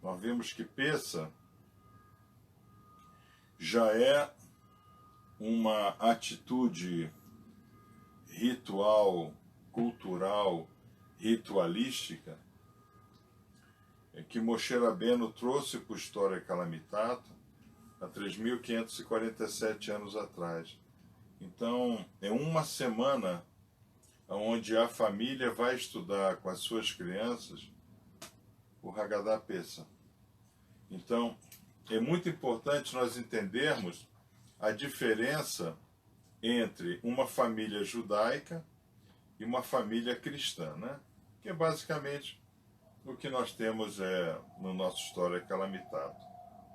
nós vimos que Pessa já é uma atitude ritual, cultural, ritualística, que Moshe Rabbeinu trouxe para o História Calamitato há 3.547 anos atrás. Então, é uma semana onde a família vai estudar com as suas crianças o Haggadah Pessa. Então, é muito importante nós entendermos a diferença entre uma família judaica e uma família cristã, né? Que é basicamente o que nós temos no nosso História Calamitato.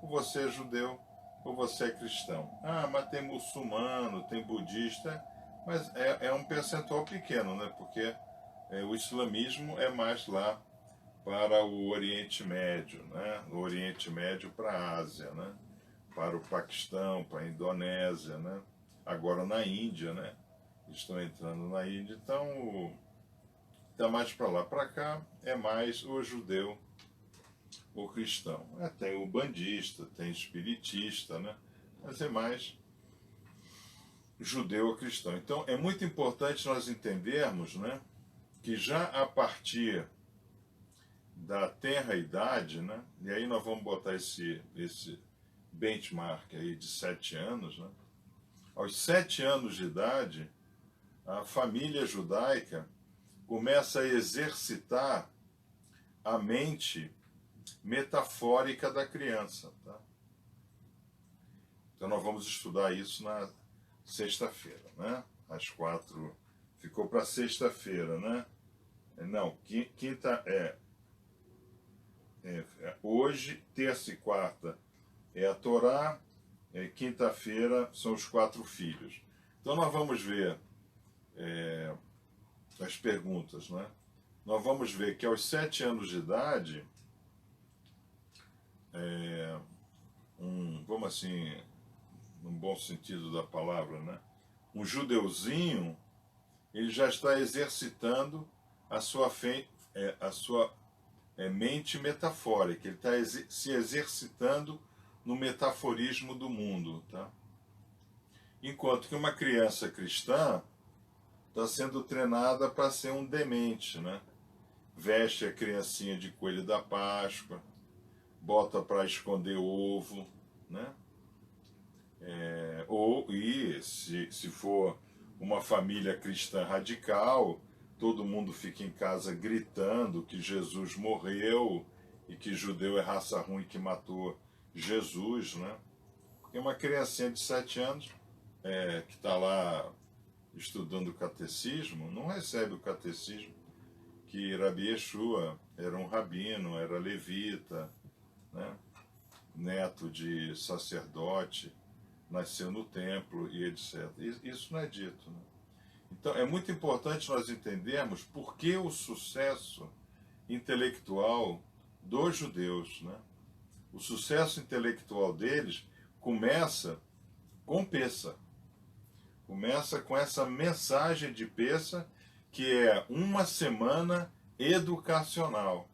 Ou você é judeu, ou você é cristão. Ah, mas tem muçulmano, tem budista, mas é um percentual pequeno, né? Porque o islamismo é mais lá para o Oriente Médio, né? O Oriente Médio para a Ásia, né? Para o Paquistão, para a Indonésia, né? Agora na Índia, né? Estão entrando na Índia, então está mais para lá. Para cá é mais o judeu, o cristão. Tem o bandista, tem espiritista, né? Mas é mais judeu ou cristão. Então é muito importante nós entendermos, né, que já a partir da tenra-idade, né, e aí nós vamos botar esse benchmark aí de 7 anos, né, aos 7 anos de idade, a família judaica começa a exercitar a mente metafórica da criança. Tá? Então nós vamos estudar isso na sexta-feira, né? Às 4, ficou para sexta-feira, né? Não, quinta hoje, terça e quarta é a Torá, quinta-feira são os 4 filhos. Então nós vamos ver as perguntas, né? Nós vamos ver que aos 7 anos de idade, vamos assim, no bom sentido da palavra, né? Um judeuzinho, ele já está exercitando a sua mente metafórica, ele está se exercitando no metaforismo do mundo, tá? Enquanto que uma criança cristã está sendo treinada para ser um demente, né? Veste a criancinha de coelho da Páscoa, bota para esconder ovo, né? Se for uma família cristã radical, todo mundo fica em casa gritando que Jesus morreu e que judeu é raça ruim que matou Jesus, né? Porque uma criancinha de 7 anos que está lá estudando o catecismo, não recebe o catecismo que Rabi Yeshua era um rabino, era levita, né? Neto de sacerdote, nasceu no templo e etc. Isso não é dito, né? Então é muito importante nós entendermos por que o sucesso intelectual dos judeus, né? O sucesso intelectual deles começa com Pessa. Começa com essa mensagem de Pessa, que é uma semana educacional.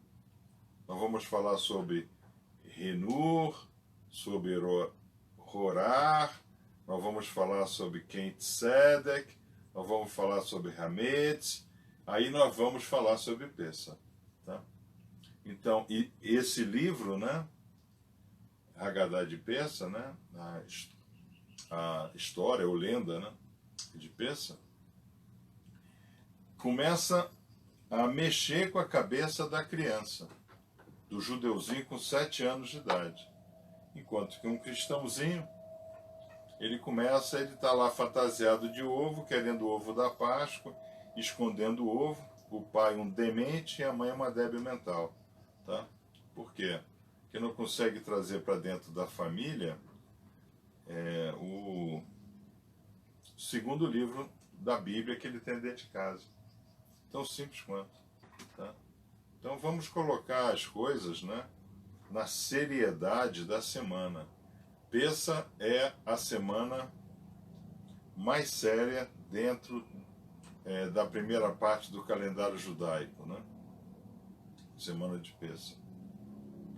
Nós vamos falar sobre Renur, sobre Horar, nós vamos falar sobre Ken Tzedek, nós vamos falar sobre Hametz, aí nós vamos falar sobre Pessa. Tá? Então, esse livro, né, Haggadah de Pessa, né, a história ou lenda, né, de Pessa, começa a mexer com a cabeça da criança, do judeuzinho com 7 anos de idade. Enquanto que um cristãozinho, ele está lá fantasiado de ovo, querendo o ovo da Páscoa, escondendo o ovo, o pai um demente e a mãe uma débil mental. Tá? Por quê? Porque não consegue trazer para dentro da família o segundo livro da Bíblia que ele tem dentro de casa. Tão simples quanto. Tá? Então vamos colocar as coisas, né, na seriedade da semana. Pessa é a semana mais séria dentro da primeira parte do calendário judaico, né? Semana de Pessa.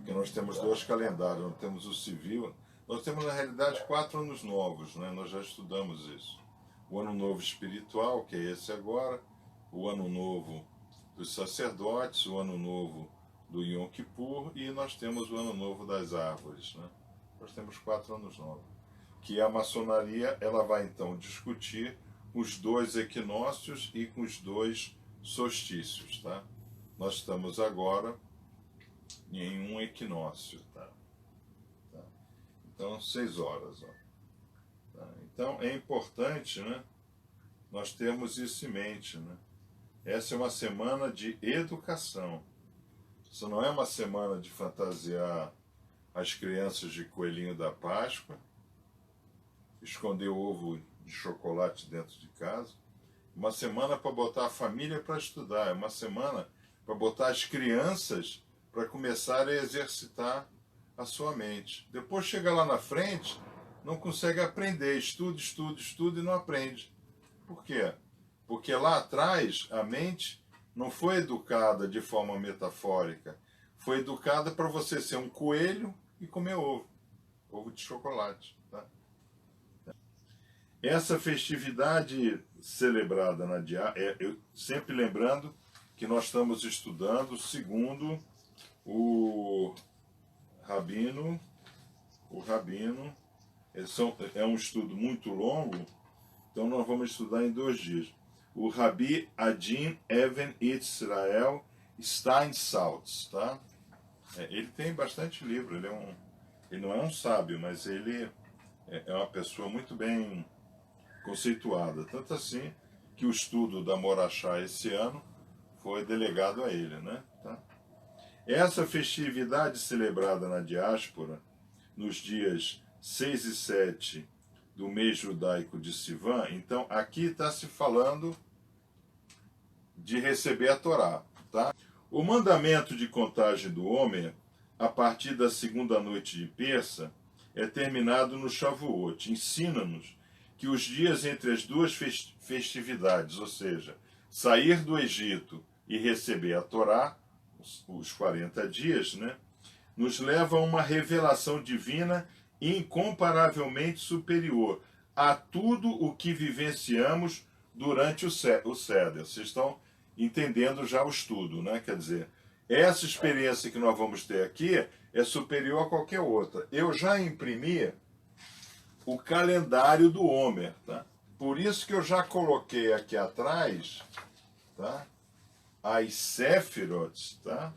Porque nós temos dois calendários, nós temos o civil, nós temos na realidade 4 anos novos, né? Nós já estudamos isso. O ano novo espiritual, que é esse agora, o ano novo dos sacerdotes, o ano novo do Yom Kippur, e nós temos o ano novo das árvores, né? Nós temos 4 anos novos. Que a maçonaria ela vai então discutir os 2 equinócios e com os 2 solstícios, tá? Nós estamos agora em um equinócio, tá? Então, 6 horas, ó. Tá? Então, é importante, né, nós termos isso em mente, né? Essa é uma semana de educação. Isso não é uma semana de fantasiar as crianças de coelhinho da Páscoa, esconder ovo de chocolate dentro de casa. Uma semana para botar a família para estudar. É uma semana para botar as crianças para começar a exercitar a sua mente. Depois chega lá na frente, não consegue aprender. Estuda, estuda, estuda e não aprende. Por quê? Porque lá atrás a mente não foi educada de forma metafórica. Foi educada para você ser um coelho e comer ovo. Ovo de chocolate. Tá? Essa festividade celebrada na diáspora, eu sempre lembrando que nós estamos estudando segundo o Rabino, é um estudo muito longo, então nós vamos estudar em 2 dias. O Rabi Adin Even Israel Steinsaltz, tá? Ele tem bastante livro, ele não é um sábio, mas ele é uma pessoa muito bem conceituada, tanto assim que o estudo da Morachá esse ano foi delegado a ele, né? Tá? Essa festividade celebrada na diáspora, nos dias 6 e 7 do mês judaico de Sivan, então aqui está se falando de receber a Torá. Tá? O mandamento de contagem do Homer, a partir da segunda noite de Persa, é terminado no Shavuot. Ensina-nos que os dias entre as 2 festividades, ou seja, sair do Egito e receber a Torá, os 40 dias, né, nos leva a uma revelação divina incomparavelmente superior a tudo o que vivenciamos durante o Seder. Vocês estão entendendo já o estudo, né? Quer dizer, essa experiência que nós vamos ter aqui é superior a qualquer outra. Eu já imprimi o calendário do Homer, tá? Por isso que eu já coloquei aqui atrás, tá, as Séfirotes, tá,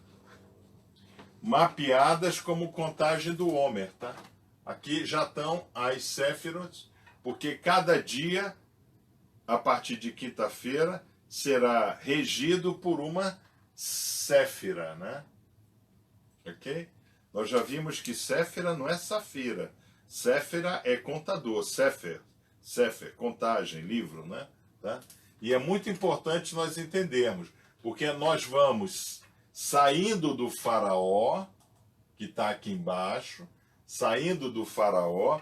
mapeadas como contagem do Homer, tá? Aqui já estão as Séfirotes, porque cada dia, a partir de quinta-feira, será regido por uma Séfira, né? Ok? Nós já vimos que Séfira não é Safira. Séfira é contador, Sefer, contagem, livro, né? Tá? E é muito importante nós entendermos, porque nós vamos saindo do faraó, que está aqui embaixo, saindo do faraó,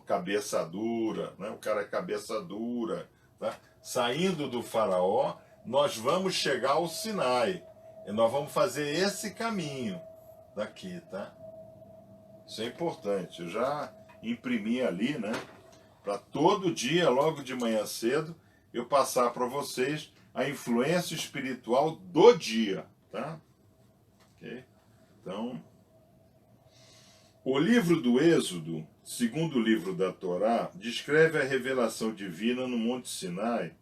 cabeça dura, né? O cara é cabeça dura, tá? Saindo do faraó, nós vamos chegar ao Sinai, e nós vamos fazer esse caminho daqui, tá? Isso é importante. Eu já imprimi ali, né? Para todo dia, logo de manhã cedo, eu passar para vocês a influência espiritual do dia, tá? Ok? Então, o livro do Êxodo, segundo o livro da Torá, descreve a revelação divina no Monte Sinai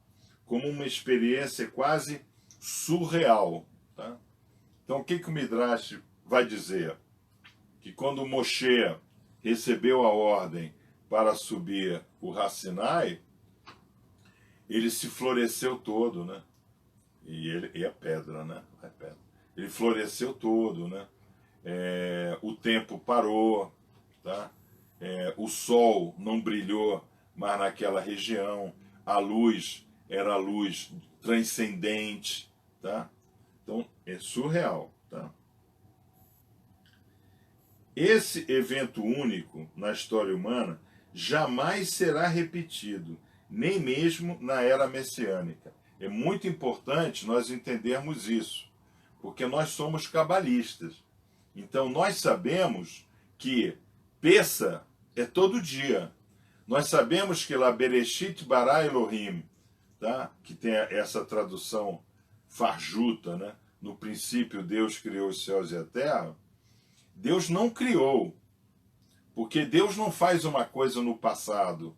como uma experiência quase surreal, tá? Então, o que o Midrash vai dizer? Que quando Moshe recebeu a ordem para subir o Har Sinai, ele se floresceu todo, né? E é pedra, né? É pedra. Ele floresceu todo, né? O tempo parou, tá? O sol não brilhou mais naquela região, a luz era a luz transcendente, tá? Então, é surreal, tá? Esse evento único na história humana jamais será repetido, nem mesmo na era messiânica. É muito importante nós entendermos isso, porque nós somos cabalistas. Então nós sabemos que Pessa é todo dia. Nós sabemos que lá Bereshit bara Elohim, tá? Que tem essa tradução farjuta, né? No princípio Deus criou os céus e a terra. Deus não criou, porque Deus não faz uma coisa no passado,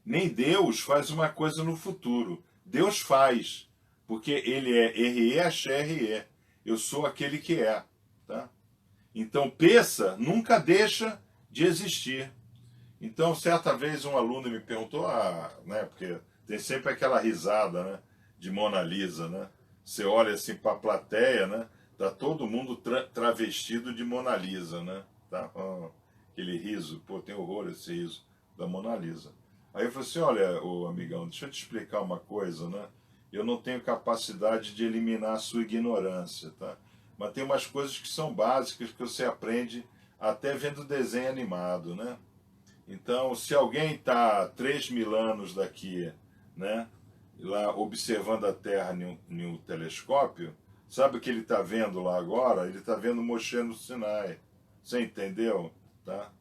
nem Deus faz uma coisa no futuro. Deus faz, porque ele é R-E, H-R-E. Eu sou aquele que é, tá? Então, Pessa nunca deixa de existir. Então, certa vez um aluno me perguntou, né, porque tem sempre aquela risada, né, de Mona Lisa, né? Você olha assim para a plateia, né? Tá todo mundo travestido de Mona Lisa, né? Tá? Aquele riso, pô, tem horror esse riso da Mona Lisa. Aí eu falei assim, olha, ô amigão, deixa eu te explicar uma coisa, né? Eu não tenho capacidade de eliminar a sua ignorância, tá? Mas tem umas coisas que são básicas que você aprende até vendo desenho animado, né? Então, se alguém está 3.000 anos daqui, né, lá observando a Terra em um telescópio, sabe o que ele está vendo lá agora? Ele está vendo Moshe no Sinai. Você entendeu? Tá?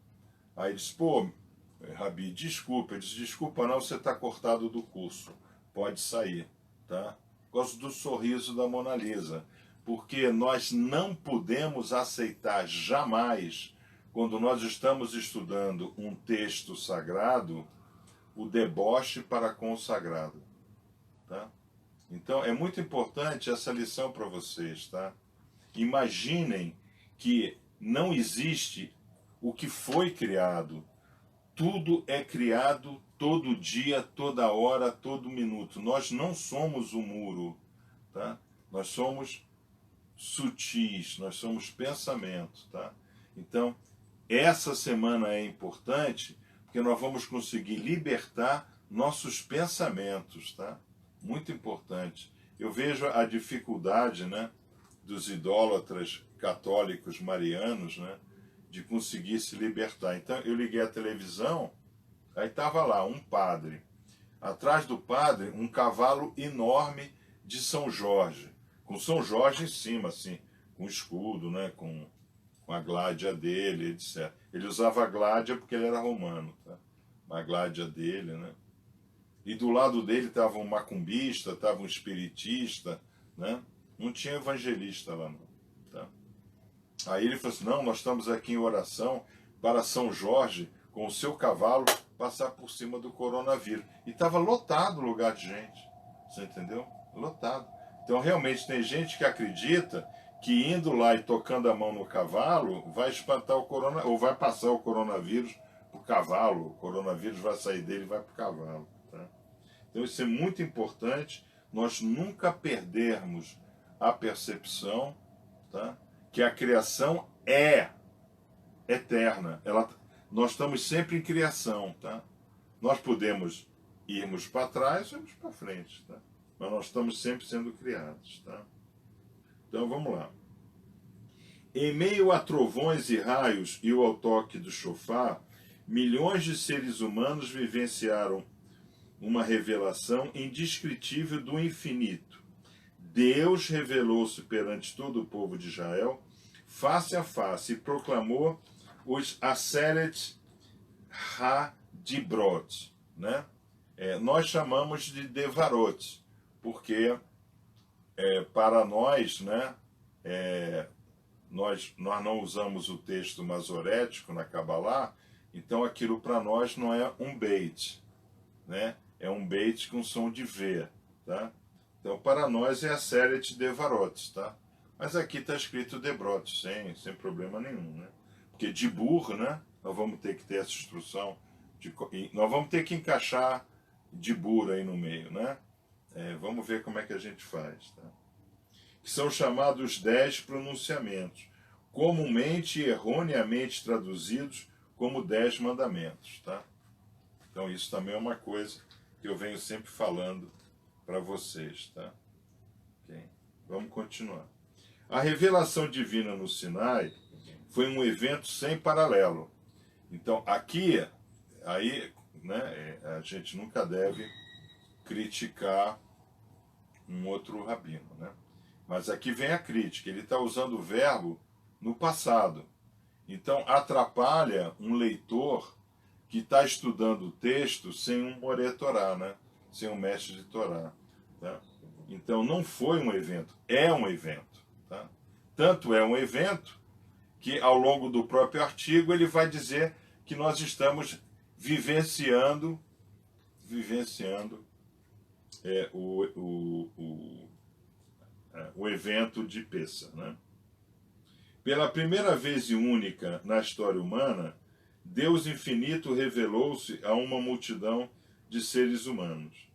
Aí diz, pô, Rabi, desculpa. Ele diz, desculpa não, você está cortado do curso. Pode sair. Tá? Gosto do sorriso da Mona Lisa. Porque nós não podemos aceitar jamais, quando nós estamos estudando um texto sagrado, o deboche para com o sagrado. Tá? Então é muito importante essa lição para vocês. Tá? Imaginem que não existe o que foi criado. Tudo é criado todo dia, toda hora, todo minuto. Nós não somos o muro. Tá? Nós somos sutis, nós somos pensamento. Tá? Então, essa semana é importante porque nós vamos conseguir libertar nossos pensamentos, tá? Muito importante. Eu vejo a dificuldade, né, dos idólatras católicos marianos, né, de conseguir se libertar. Então eu liguei a televisão, aí estava lá um padre. Atrás do padre, um cavalo enorme de São Jorge, com São Jorge em cima, assim, com escudo, né, com a gládia dele, etc. Ele usava a gládia porque ele era romano, tá? A gládia dele, né? E do lado dele estava um macumbista, estava um espiritista, né? Não tinha evangelista lá, não. Tá? Aí ele falou assim, não, nós estamos aqui em oração para São Jorge, com o seu cavalo, passar por cima do coronavírus. E estava lotado o lugar de gente, você entendeu? Lotado. Então realmente tem gente que acredita que indo lá e tocando a mão no cavalo vai espantar o corona, ou vai passar o coronavírus para o cavalo, o coronavírus vai sair dele e vai para o cavalo. Tá? Então isso é muito importante, nós nunca perdermos a percepção, tá? Que a criação é eterna. Nós estamos sempre em criação. Tá? Nós podemos irmos para trás ou irmos para frente, tá? Mas nós estamos sempre sendo criados. Tá? Então vamos lá. Em meio a trovões e raios e ao toque do chofar, milhões de seres humanos vivenciaram uma revelação indescritível do infinito. Deus revelou-se perante todo o povo de Israel, face a face, e proclamou os Aseret HaDibrot, né? Nós chamamos de Devarot, porque para nós, né, nós não usamos o texto masorético na Kabbalah, então aquilo para nós não é um beit, né? É um beit com som de V, tá? Então para nós é a Aseret Devarot, tá? Mas aqui está escrito Debrot, sem problema nenhum, né? Porque Dibur, né? Nós vamos ter que ter essa instrução, nós vamos ter que encaixar Dibur aí no meio, né? Vamos ver como é que a gente faz, tá? Que são chamados 10 pronunciamentos, comumente e erroneamente traduzidos como 10 mandamentos. Tá? Então isso também é uma coisa que eu venho sempre falando para vocês. Tá? Okay? Vamos continuar. A revelação divina no Sinai foi um evento sem paralelo. Então aqui, aí, né, a gente nunca deve criticar um outro rabino, né? Mas aqui vem a crítica, ele está usando o verbo no passado. Então atrapalha um leitor que está estudando o texto sem um moretorá, né? Sem um mestre de Torá. Tá? Então não foi um evento, é um evento. Tá? Tanto é um evento que ao longo do próprio artigo ele vai dizer que nós estamos vivenciando o evento de Pessa. Né? Pela primeira vez e única na história humana, Deus infinito revelou-se a uma multidão de seres humanos.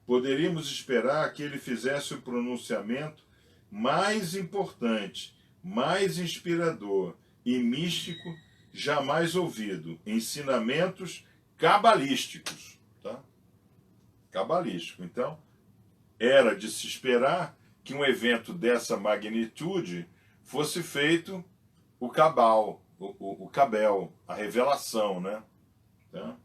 Poderíamos esperar que ele fizesse o pronunciamento mais importante, mais inspirador e místico jamais ouvido, ensinamentos cabalísticos. Tá? Cabalístico. Então, era de se esperar que um evento dessa magnitude fosse feito o cabal, o cabel, a revelação, né? Tá?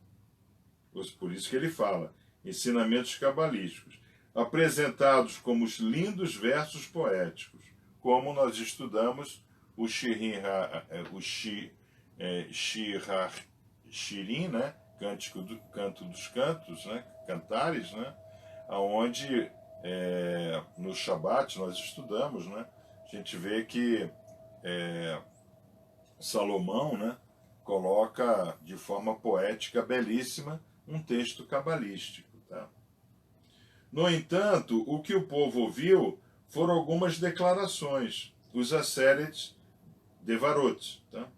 Por isso que ele fala, ensinamentos cabalísticos, apresentados como os lindos versos poéticos, como nós estudamos o Shirin, né? Canto dos Cantos, né? Cantares, né? Onde no Shabat nós estudamos, né? A gente vê que Salomão, né, coloca de forma poética belíssima um texto cabalístico. Tá? No entanto, o que o povo ouviu foram algumas declarações, os Aseret Devarot. Tá?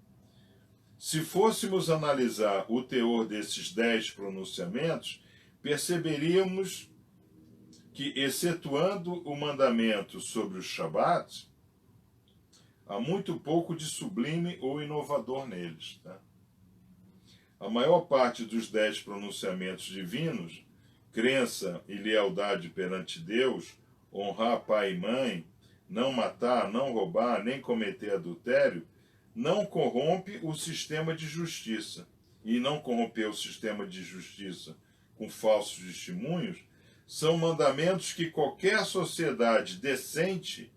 Se fôssemos analisar o teor desses 10 pronunciamentos, perceberíamos que, excetuando o mandamento sobre o Shabat, há muito pouco de sublime ou inovador neles. Tá? A maior parte dos 10 pronunciamentos divinos, crença e lealdade perante Deus, honrar pai e mãe, não matar, não roubar, nem cometer adultério, não corrompe o sistema de justiça. E não corromper o sistema de justiça com falsos testemunhos são mandamentos que qualquer sociedade decente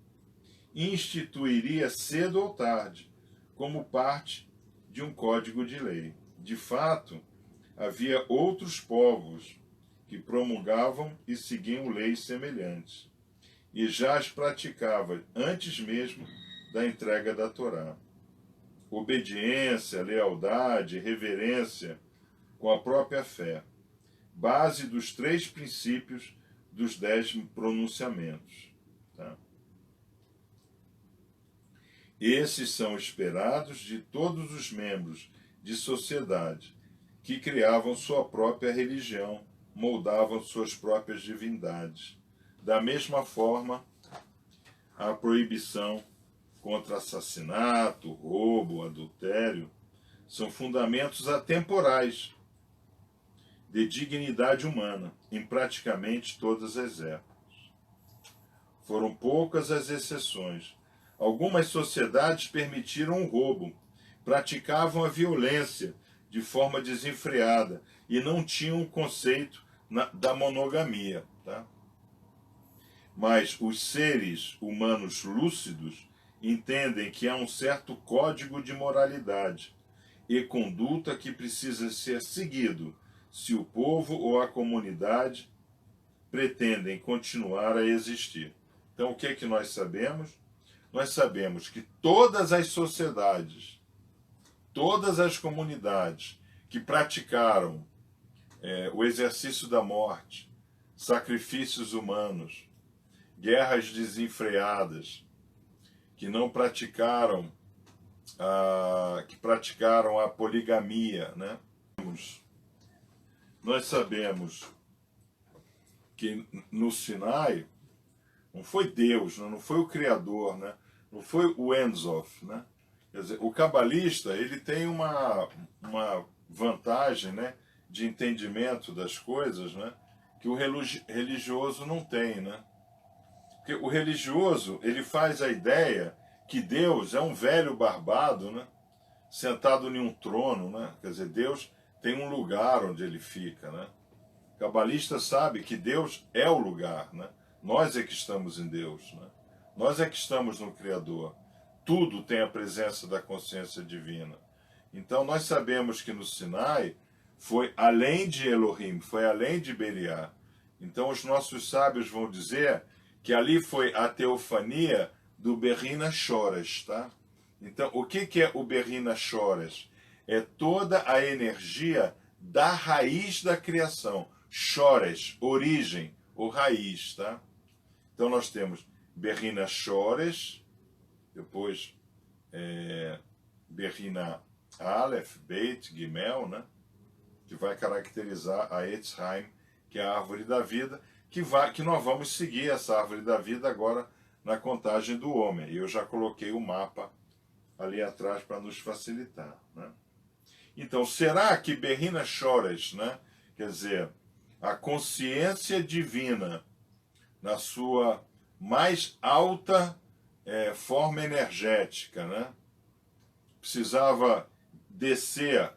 instituiria cedo ou tarde, como parte de um código de lei. De fato, havia outros povos que promulgavam e seguiam leis semelhantes, e já as praticava antes mesmo da entrega da Torá. Obediência, lealdade, reverência com a própria fé, base dos 3 princípios dos 10 pronunciamentos. Tá? Esses são esperados de todos os membros de sociedade que criavam sua própria religião, moldavam suas próprias divindades. Da mesma forma, a proibição contra assassinato, roubo, adultério são fundamentos atemporais de dignidade humana em praticamente todas as épocas. Foram poucas as exceções. Algumas sociedades permitiram o roubo, praticavam a violência de forma desenfreada e não tinham o conceito da monogamia. Tá? Mas os seres humanos lúcidos entendem que há um certo código de moralidade e conduta que precisa ser seguido se o povo ou a comunidade pretendem continuar a existir. Então, o que é que nós sabemos? Nós sabemos que todas as sociedades, todas as comunidades que praticaram o exercício da morte, sacrifícios humanos, guerras desenfreadas, que não praticaram que praticaram a poligamia, né? Nós sabemos que no Sinai não foi Deus, não foi o Criador, né? Não foi o Ensof, né? Quer dizer, o cabalista ele tem uma vantagem, né, de entendimento das coisas, né, que o religioso não tem, né? Porque o religioso ele faz a ideia que Deus é um velho barbado, né, sentado em um trono, né? Quer dizer, Deus tem um lugar onde ele fica, né? O cabalista sabe que Deus é o lugar, né? Nós é que estamos em Deus, né? Nós é que estamos no Criador. Tudo tem a presença da consciência divina. Então nós sabemos que no Sinai foi além de Elohim, foi além de Beriá. Então os nossos sábios vão dizer que ali foi a teofania do Berrina Shores, tá? Então o que é o Berrina Shores? É toda a energia da raiz da criação. Shores, origem, ou raiz, tá? Então nós temos Berrina Shores, depois Berrina Aleph, Beit, Gimel, né? Que vai caracterizar a Etz Haim, que é a árvore da vida, que nós vamos seguir essa árvore da vida agora na contagem do homem. E eu já coloquei o mapa ali atrás para nos facilitar, né? Então, será que Berrina Shores, né? Quer dizer, a consciência divina na sua mais alta forma energética, né? Precisava descer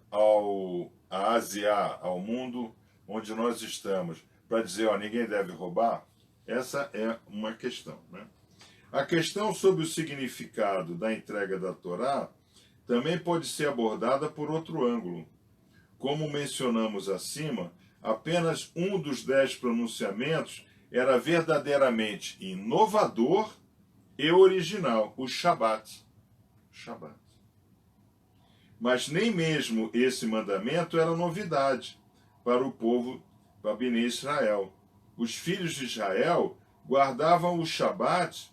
a Ásia, ao mundo onde nós estamos, para dizer, ó, ninguém deve roubar? Essa é uma questão, né? A questão sobre o significado da entrega da Torá também pode ser abordada por outro ângulo. Como mencionamos acima, apenas um dos 10 pronunciamentos era verdadeiramente inovador e original, o Shabat. Shabat. Mas nem mesmo esse mandamento era novidade para o povo, para Bnei Israel. Os filhos de Israel guardavam o Shabat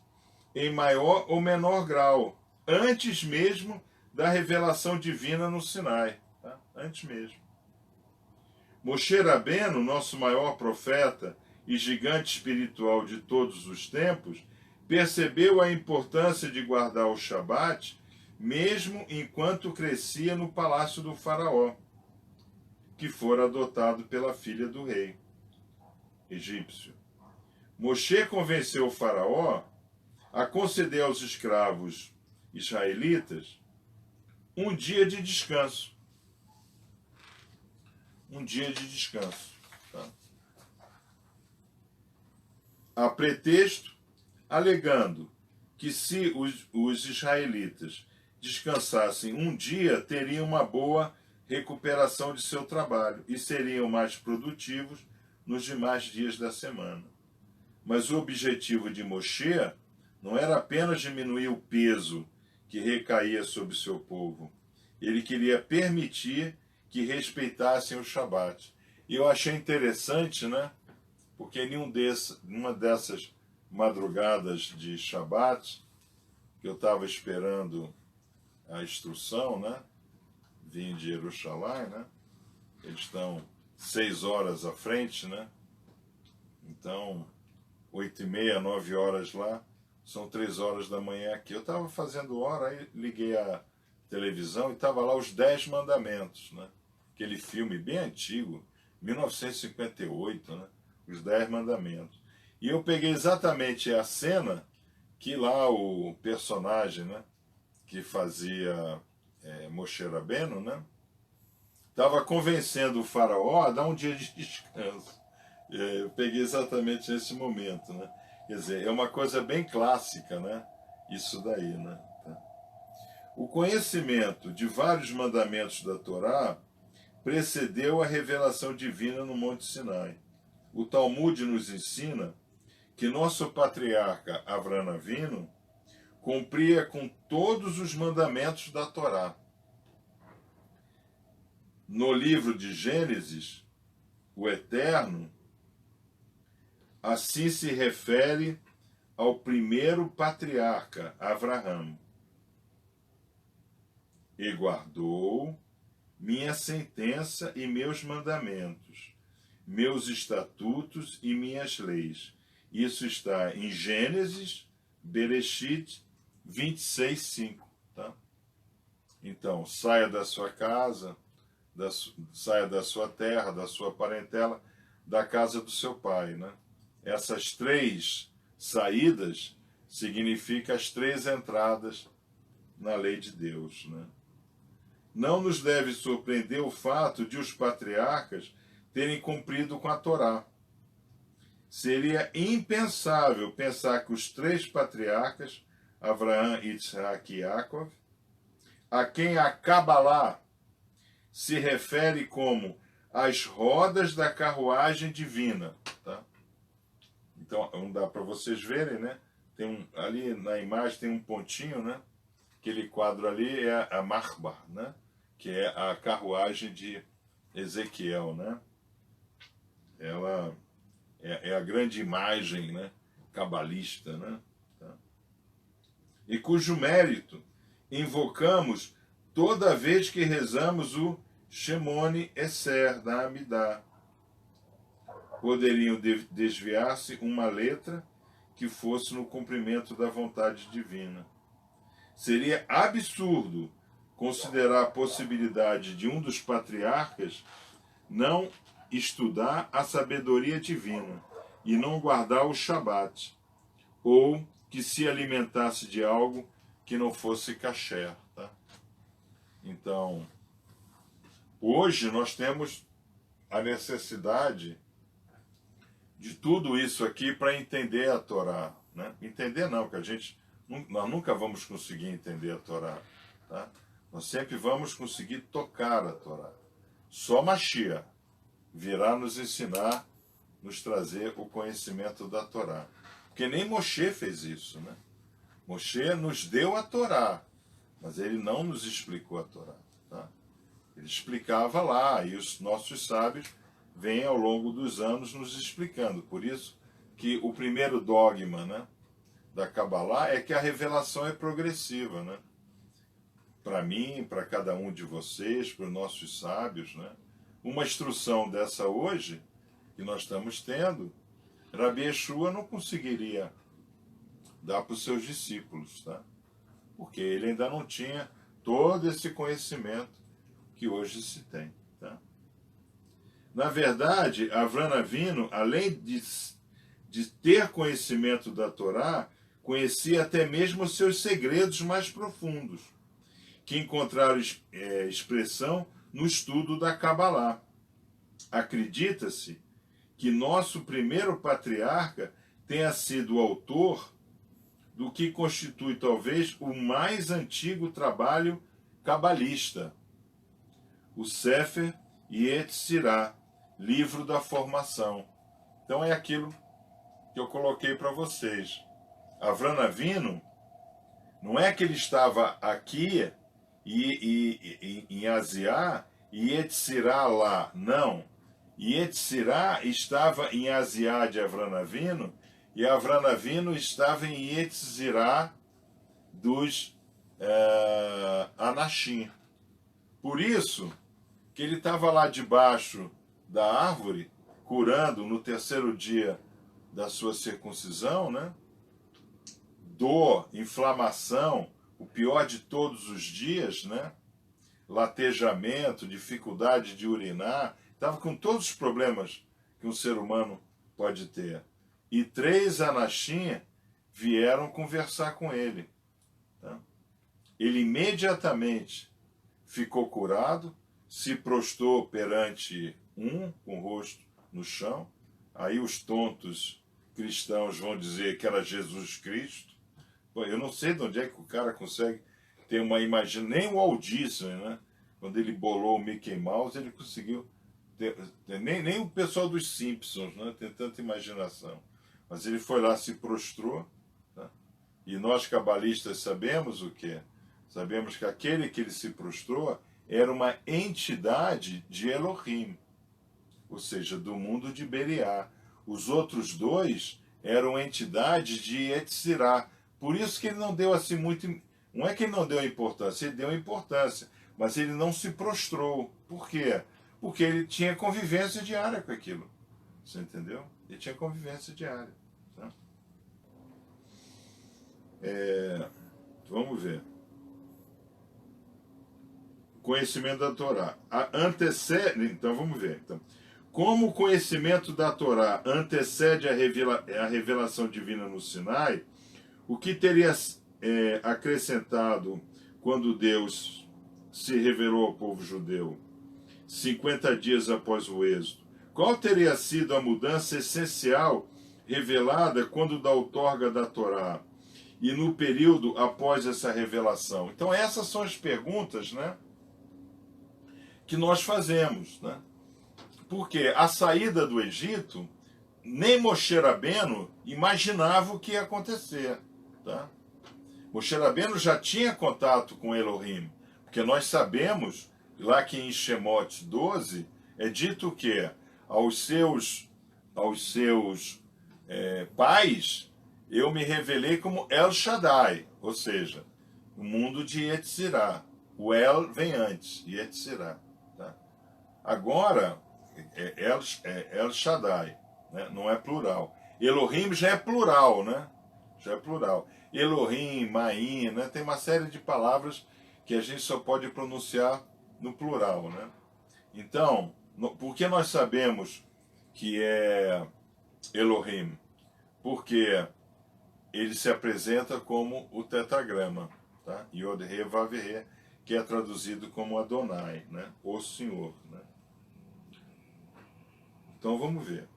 em maior ou menor grau, antes mesmo da revelação divina no Sinai. Tá? Antes mesmo. Moshe Rabbeinu, nosso maior profeta e gigante espiritual de todos os tempos, percebeu a importância de guardar o Shabat, mesmo enquanto crescia no palácio do faraó, que fora adotado pela filha do rei egípcio. Moshe convenceu o faraó a conceder aos escravos israelitas um dia de descanso. Um dia de descanso. Tá? A pretexto, alegando que se os israelitas descansassem um dia, teriam uma boa recuperação de seu trabalho e seriam mais produtivos nos demais dias da semana. Mas o objetivo de Moshe não era apenas diminuir o peso que recaía sobre seu povo. Ele queria permitir que respeitassem o Shabat. E eu achei interessante, né? Porque numa dessas madrugadas de Shabat, que eu estava esperando a instrução, né? Vim de Jerusalém, né? Eles estão 6 horas à frente, né? Então, 8h30, 9 horas lá, são 3 horas da manhã aqui. Eu estava fazendo hora, aí liguei a televisão e estava lá os 10 mandamentos, né? Aquele filme bem antigo, 1958, né? Os 10 mandamentos. E eu peguei exatamente a cena que lá o personagem, né, que fazia Moshe Rabbeinu, né, estava convencendo o faraó a dar um dia de descanso. Eu peguei exatamente esse momento, né? Quer dizer, é uma coisa bem clássica, né? Isso daí, né? O conhecimento de vários mandamentos da Torá precedeu a revelação divina no Monte Sinai. O Talmud nos ensina que nosso patriarca Avraham Avinu cumpria com todos os mandamentos da Torá. No livro de Gênesis, o Eterno assim se refere ao primeiro patriarca, Avraham. E guardou minha sentença e meus mandamentos, meus estatutos e minhas leis. Isso está em Gênesis, Bereshit 26:5. Tá? Então, saia da sua casa, saia da sua terra, da sua parentela, da casa do seu pai. Né? Essas 3 saídas significam as 3 entradas na lei de Deus. Né? Não nos deve surpreender o fato de os patriarcas terem cumprido com a Torá. seria impensável pensar que os três patriarcas, Abraão, Isaac e Yaakov, a quem a Cabalá se refere como as rodas da carruagem divina. Tá? Então, não dá para vocês verem, né? Ali na imagem tem um pontinho, né? Aquele quadro ali é a Marba, né? Que é a carruagem de Ezequiel, né? Ela é a grande imagem, né? Cabalista, né? Tá? E cujo mérito invocamos toda vez que rezamos o Shemone Esser da Amidá. Poderiam desviar-se uma letra que fosse no cumprimento da vontade divina. Seria absurdo considerar a possibilidade de um dos patriarcas não estudar a sabedoria divina e não guardar o Shabat, ou que se alimentasse de algo que não fosse kasher. Tá? Então, hoje nós temos a necessidade de tudo isso aqui para entender a Torá. Né? Entender não, que nós nunca vamos conseguir entender a Torá. Tá? Nós sempre vamos conseguir tocar a Torá. Só Mashiach virá nos ensinar, nos trazer o conhecimento da Torá. Porque nem Moshe fez isso. Né? Moshe nos deu a Torá, mas ele não nos explicou a Torá. Tá? Ele explicava lá, e os nossos sábios vêm ao longo dos anos nos explicando. Por isso que o primeiro dogma, né, da Kabbalah é que a revelação é progressiva. Né? Para mim, para cada um de vocês, para os nossos sábios, né? Uma instrução dessa hoje, que nós estamos tendo, Rabi Yeshua não conseguiria dar para os seus discípulos, tá? Porque ele ainda não tinha todo esse conhecimento que hoje se tem. Tá? Na verdade, Avraham Avinu, além de ter conhecimento da Torá, conhecia até mesmo os seus segredos mais profundos, que encontraram expressão no estudo da Kabbalah. Acredita-se que nosso primeiro patriarca tenha sido o autor do que constitui talvez o mais antigo trabalho cabalista, o Sefer Yetzirah, livro da formação. Então é aquilo que eu coloquei para vocês. Avraham Avinu, não é que ele estava aqui em Asiá e Yetzirah lá, não. Yetzirah estava em Asiá de Avraham Avinu e Avraham Avinu estava em Yetzirah dos Anashim. Por isso que ele estava lá debaixo da árvore, curando no terceiro dia da sua circuncisão, né? Dor, inflamação, o pior de todos os dias, né? Latejamento, dificuldade de urinar, estava com todos os problemas que um ser humano pode ter. E 3 Anashim vieram conversar com ele. Tá? Ele imediatamente ficou curado, se prostrou perante com o rosto no chão. Aí os tontos cristãos vão dizer que era Jesus Cristo. Pô, eu não sei de onde é que o cara consegue ter uma imaginação. Nem o Walt Disney, né? Quando ele bolou o Mickey Mouse, ele conseguiu ter, nem o pessoal dos Simpsons, né, tem tanta imaginação. Mas ele foi lá, se prostrou. Tá? E nós cabalistas sabemos o quê? Sabemos que aquele que ele se prostrou era uma entidade de Elohim, ou seja, do mundo de Beriá. Os outros 2 eram entidades de Yetzirah. Por isso que ele não deu assim muito... Não é que ele não deu importância, ele deu importância, mas ele não se prostrou. Por quê? Porque ele tinha convivência diária com aquilo. Você entendeu? Ele tinha convivência diária. Tá? Vamos ver. Conhecimento da Torá. Então, vamos ver. Então, como o conhecimento da Torá antecede a revelação divina no Sinai, o que teria acrescentado quando Deus se revelou ao povo judeu 50 dias após o êxodo? Qual teria sido a mudança essencial revelada quando da outorga da Torá e no período após essa revelação? Então essas são as perguntas, né, que nós fazemos, né? Porque a saída do Egito, nem Moshe Rabbeinu imaginava o que ia acontecer, tá? Moshe Rabbeinu já tinha contato com Elohim, porque nós sabemos, lá que em Shemot 12, é dito que aos seus pais, eu me revelei como El Shaddai, ou seja, o mundo de Yetzirah. O El vem antes, Yetzirah. Tá? Agora, El Shaddai, né? Não é plural. Elohim já é plural, né? Já é plural. Elohim, Maim, né? Tem uma série de palavras que a gente só pode pronunciar no plural, né? Então, por que nós sabemos que é Elohim? Porque ele se apresenta como o tetragrama, tá? Yod He Vav He, que é traduzido como Adonai, né? O Senhor, né? Então vamos ver.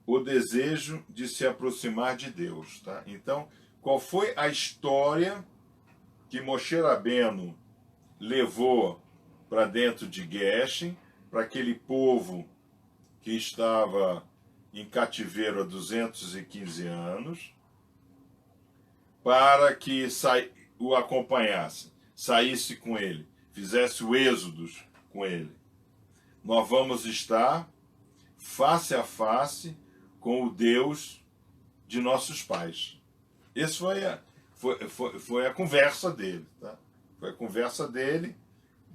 O desejo de se aproximar de Deus, tá? Então, qual foi a história que Moshe Rabbeinu levou para dentro de Geshem, para aquele povo que estava em cativeiro há 215 anos, para que o acompanhasse, saísse com ele, fizesse o êxodo com ele? Nós vamos estar face a face com o Deus de nossos pais. Essa foi a conversa dele, tá? Foi a conversa dele,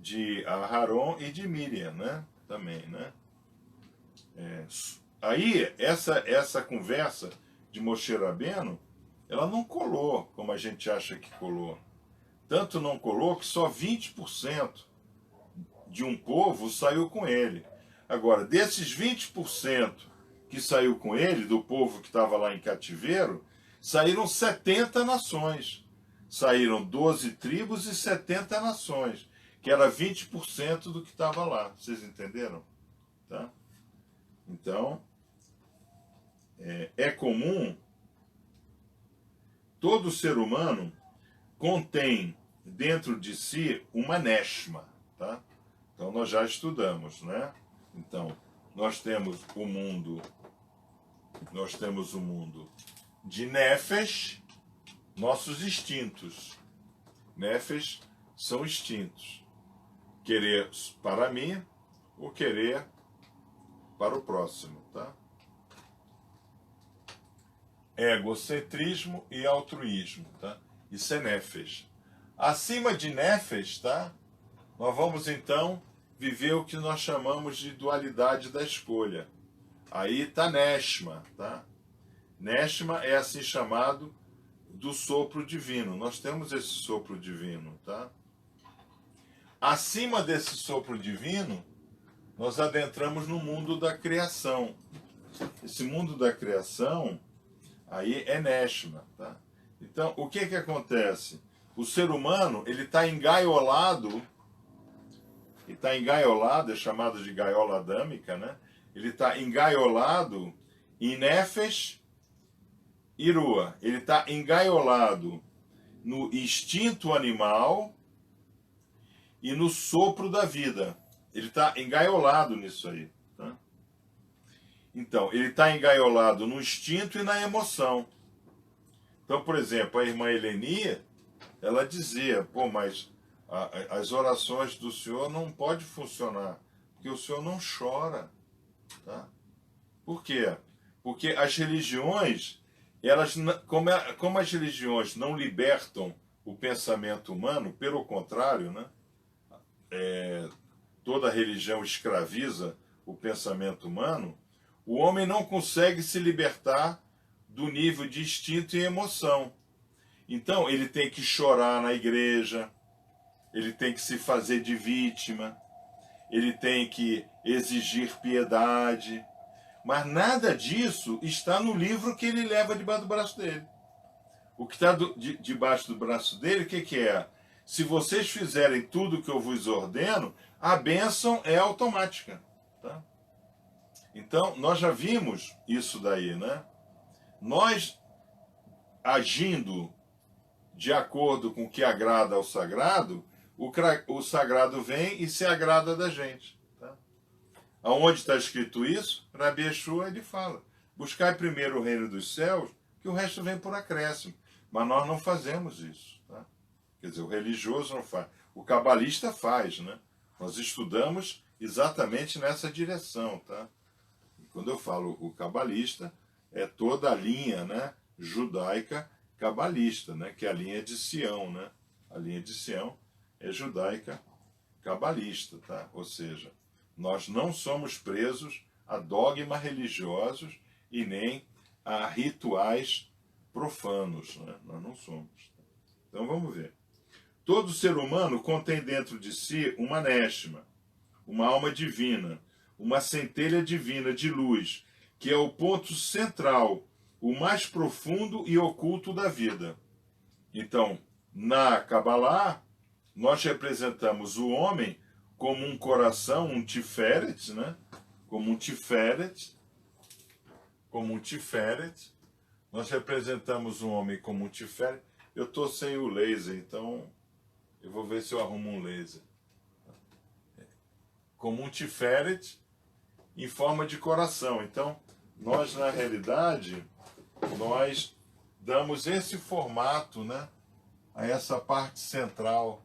de Aharon e de Miriam, né? Também, né? Aí, essa conversa de Moshe Rabbeinu, ela não colou, como a gente acha que colou. Tanto não colou que só 20% de um povo saiu com ele. Agora, desses 20% que saiu com ele, do povo que estava lá em cativeiro, saíram 70 nações. Saíram 12 tribos e 70 nações, que era 20% do que estava lá. Vocês entenderam? Tá? Então, é comum, todo ser humano contém dentro de si uma neshma, tá? Então nós já estudamos, né? Então, nós temos o mundo de Nefesh, nossos instintos. Nefesh são instintos. Querer para mim ou querer para o próximo, tá? Egocentrismo e altruísmo, tá? Isso é Nefesh. Acima de Nefesh, tá? Nós vamos então viver o que nós chamamos de dualidade da escolha. Aí está Neshma, tá? Neshma é assim chamado do sopro divino. Nós temos esse sopro divino, tá? Acima desse sopro divino, nós adentramos no mundo da criação. Esse mundo da criação, aí é Neshma, tá? Então, o que acontece? O ser humano, ele está engaiolado, é chamado de gaiola adâmica, né? Ele está engaiolado em Nefesh e Ruah. Ele está engaiolado no instinto animal e no sopro da vida. Ele está engaiolado nisso aí. Tá? Então, ele está engaiolado no instinto e na emoção. Então, por exemplo, a irmã Eleni, ela dizia, pô, mas as orações do Senhor não podem funcionar, porque o Senhor não chora. Tá? Por quê? Porque as religiões, como as religiões não libertam o pensamento humano, pelo contrário, né? Toda religião escraviza o pensamento humano, o homem não consegue se libertar do nível de instinto e emoção. Então, ele tem que chorar na igreja, ele tem que se fazer de vítima, ele tem que exigir piedade, mas nada disso está no livro que ele leva debaixo do braço dele. O que está debaixo do braço dele, o que é? Se vocês fizerem tudo o que eu vos ordeno, a bênção é automática. Tá? Então, nós já vimos isso daí, né? Nós, agindo de acordo com o que agrada ao sagrado, o sagrado vem e se agrada da gente. Tá? Aonde está escrito isso? Rabi Yeshua, ele fala, buscai primeiro o reino dos céus, que o resto vem por acréscimo. Mas nós não fazemos isso. Tá? Quer dizer, o religioso não faz. O cabalista faz, né? Nós estudamos exatamente nessa direção, tá? E quando eu falo o cabalista, é toda a linha, né, judaica cabalista, né, que é a linha de Sião, né? A linha de Sião é judaica cabalista, tá? Ou seja, nós não somos presos a dogmas religiosos e nem a rituais profanos, né? Nós não somos. Então vamos ver. Todo ser humano contém dentro de si uma neshama, uma alma divina, uma centelha divina de luz, que é o ponto central, o mais profundo e oculto da vida. Então, na Kabbalah, nós representamos o homem como um coração, um tiferet, né? Como um tiferet. Nós representamos o homem como um tiferet. Eu estou sem o laser, então eu vou ver se eu arrumo um laser. Como um tiferet em forma de coração. Então, nós, na realidade, nós damos esse formato, né, a essa parte central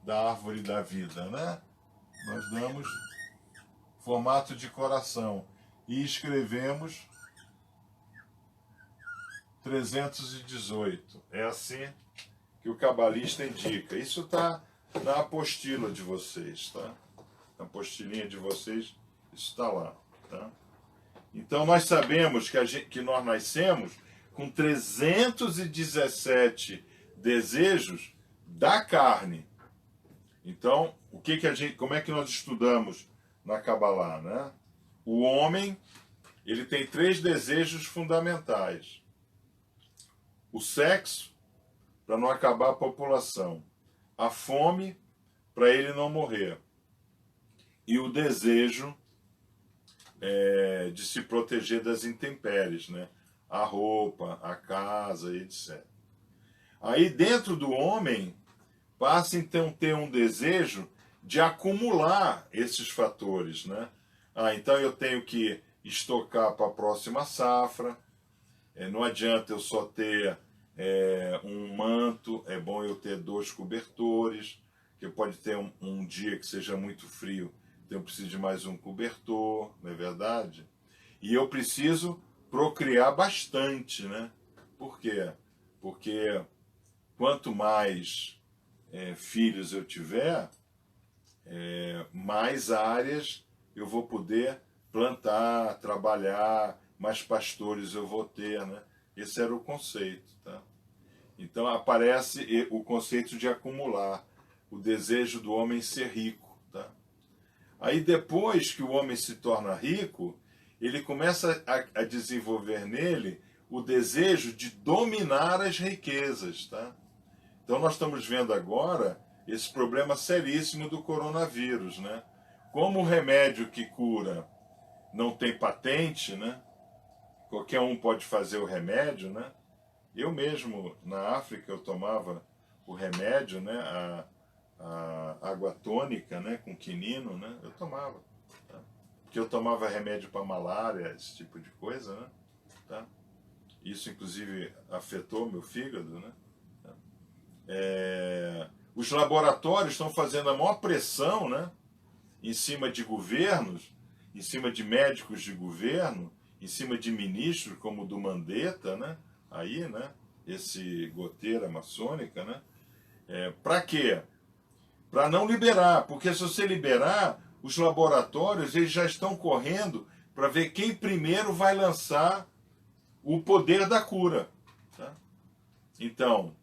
da árvore da vida, né? Nós damos formato de coração e escrevemos 318. É assim que o cabalista indica. Isso está na apostila de vocês, tá? Na apostilinha de vocês, isso está lá, tá? Então nós sabemos que nós nascemos com 317 desejos da carne. Então, como é que nós estudamos na Kabbalah, né? O homem, ele tem 3 desejos fundamentais. O sexo, para não acabar a população. A fome, para ele não morrer. E o desejo de se proteger das intempéries, né? A roupa, a casa, etc. Aí dentro do homem passa então a ter um desejo de acumular esses fatores, né? Então eu tenho que estocar para a próxima safra, não adianta eu só ter um manto, é bom eu ter 2 cobertores, que pode ter um dia que seja muito frio, então eu preciso de mais um cobertor, não é verdade? E eu preciso procriar bastante, né? Por quê? Porque quanto mais filhos eu tiver, mais áreas eu vou poder plantar, trabalhar, mais pastores eu vou ter, né? Esse era o conceito, tá? Então aparece o conceito de acumular, o desejo do homem ser rico, tá? Aí depois que o homem se torna rico, ele começa a desenvolver nele o desejo de dominar as riquezas, tá? Então nós estamos vendo agora esse problema seríssimo do coronavírus, né? Como o remédio que cura não tem patente, né? Qualquer um pode fazer o remédio, né? Eu mesmo, na África, eu tomava o remédio, né? A água tônica, né? Com quinino, né? Eu tomava. Tá? Porque eu tomava remédio para malária, esse tipo de coisa, né? Tá? Isso, inclusive, afetou meu fígado, né? Tá? Os laboratórios estão fazendo a maior pressão, né? Em cima de governos, em cima de médicos de governo, em cima de ministros como o do Mandetta, né? Aí, né? Esse goteira maçônica, né? Para quê? Para não liberar, porque se você liberar, os laboratórios eles já estão correndo para ver quem primeiro vai lançar o poder da cura. Tá? Então,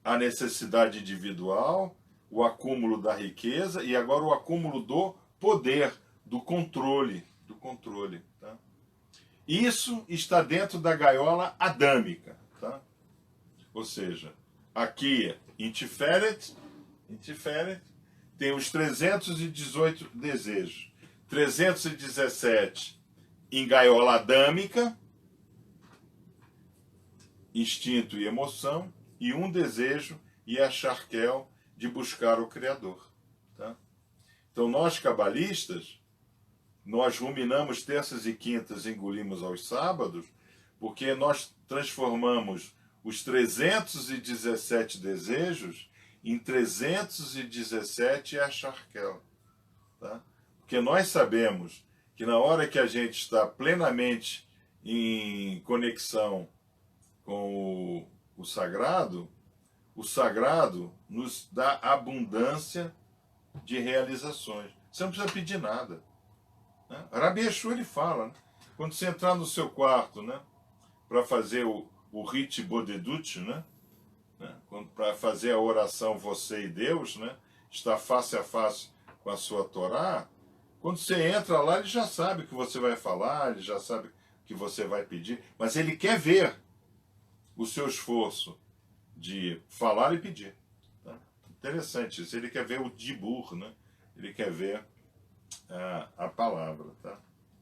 a necessidade individual, o acúmulo da riqueza e agora o acúmulo do poder, do controle. Tá? Isso está dentro da gaiola adâmica. Tá? Ou seja, aqui em Tiferet tem os 318 desejos. 317 em gaiola adâmica, instinto e emoção, e um desejo e a charquel de buscar o Criador. Tá? Então nós cabalistas, nós ruminamos terças e quintas e engolimos aos sábados, porque nós transformamos os 317 desejos em 317 acharquel. Tá? Porque nós sabemos que na hora que a gente está plenamente em conexão com o sagrado nos dá abundância de realizações. Você não precisa pedir nada. Né? Rabi Yeshua, ele fala, né? Quando você entrar no seu quarto, né, para fazer o Rit Bodedut, né, para fazer a oração você e Deus, né, estar face a face com a sua Torá, quando você entra lá, ele já sabe o que você vai falar, ele já sabe o que você vai pedir, mas ele quer ver o seu esforço de falar e pedir. Tá? Interessante isso, ele quer ver o dibur, né? Ele quer ver a palavra. Tá?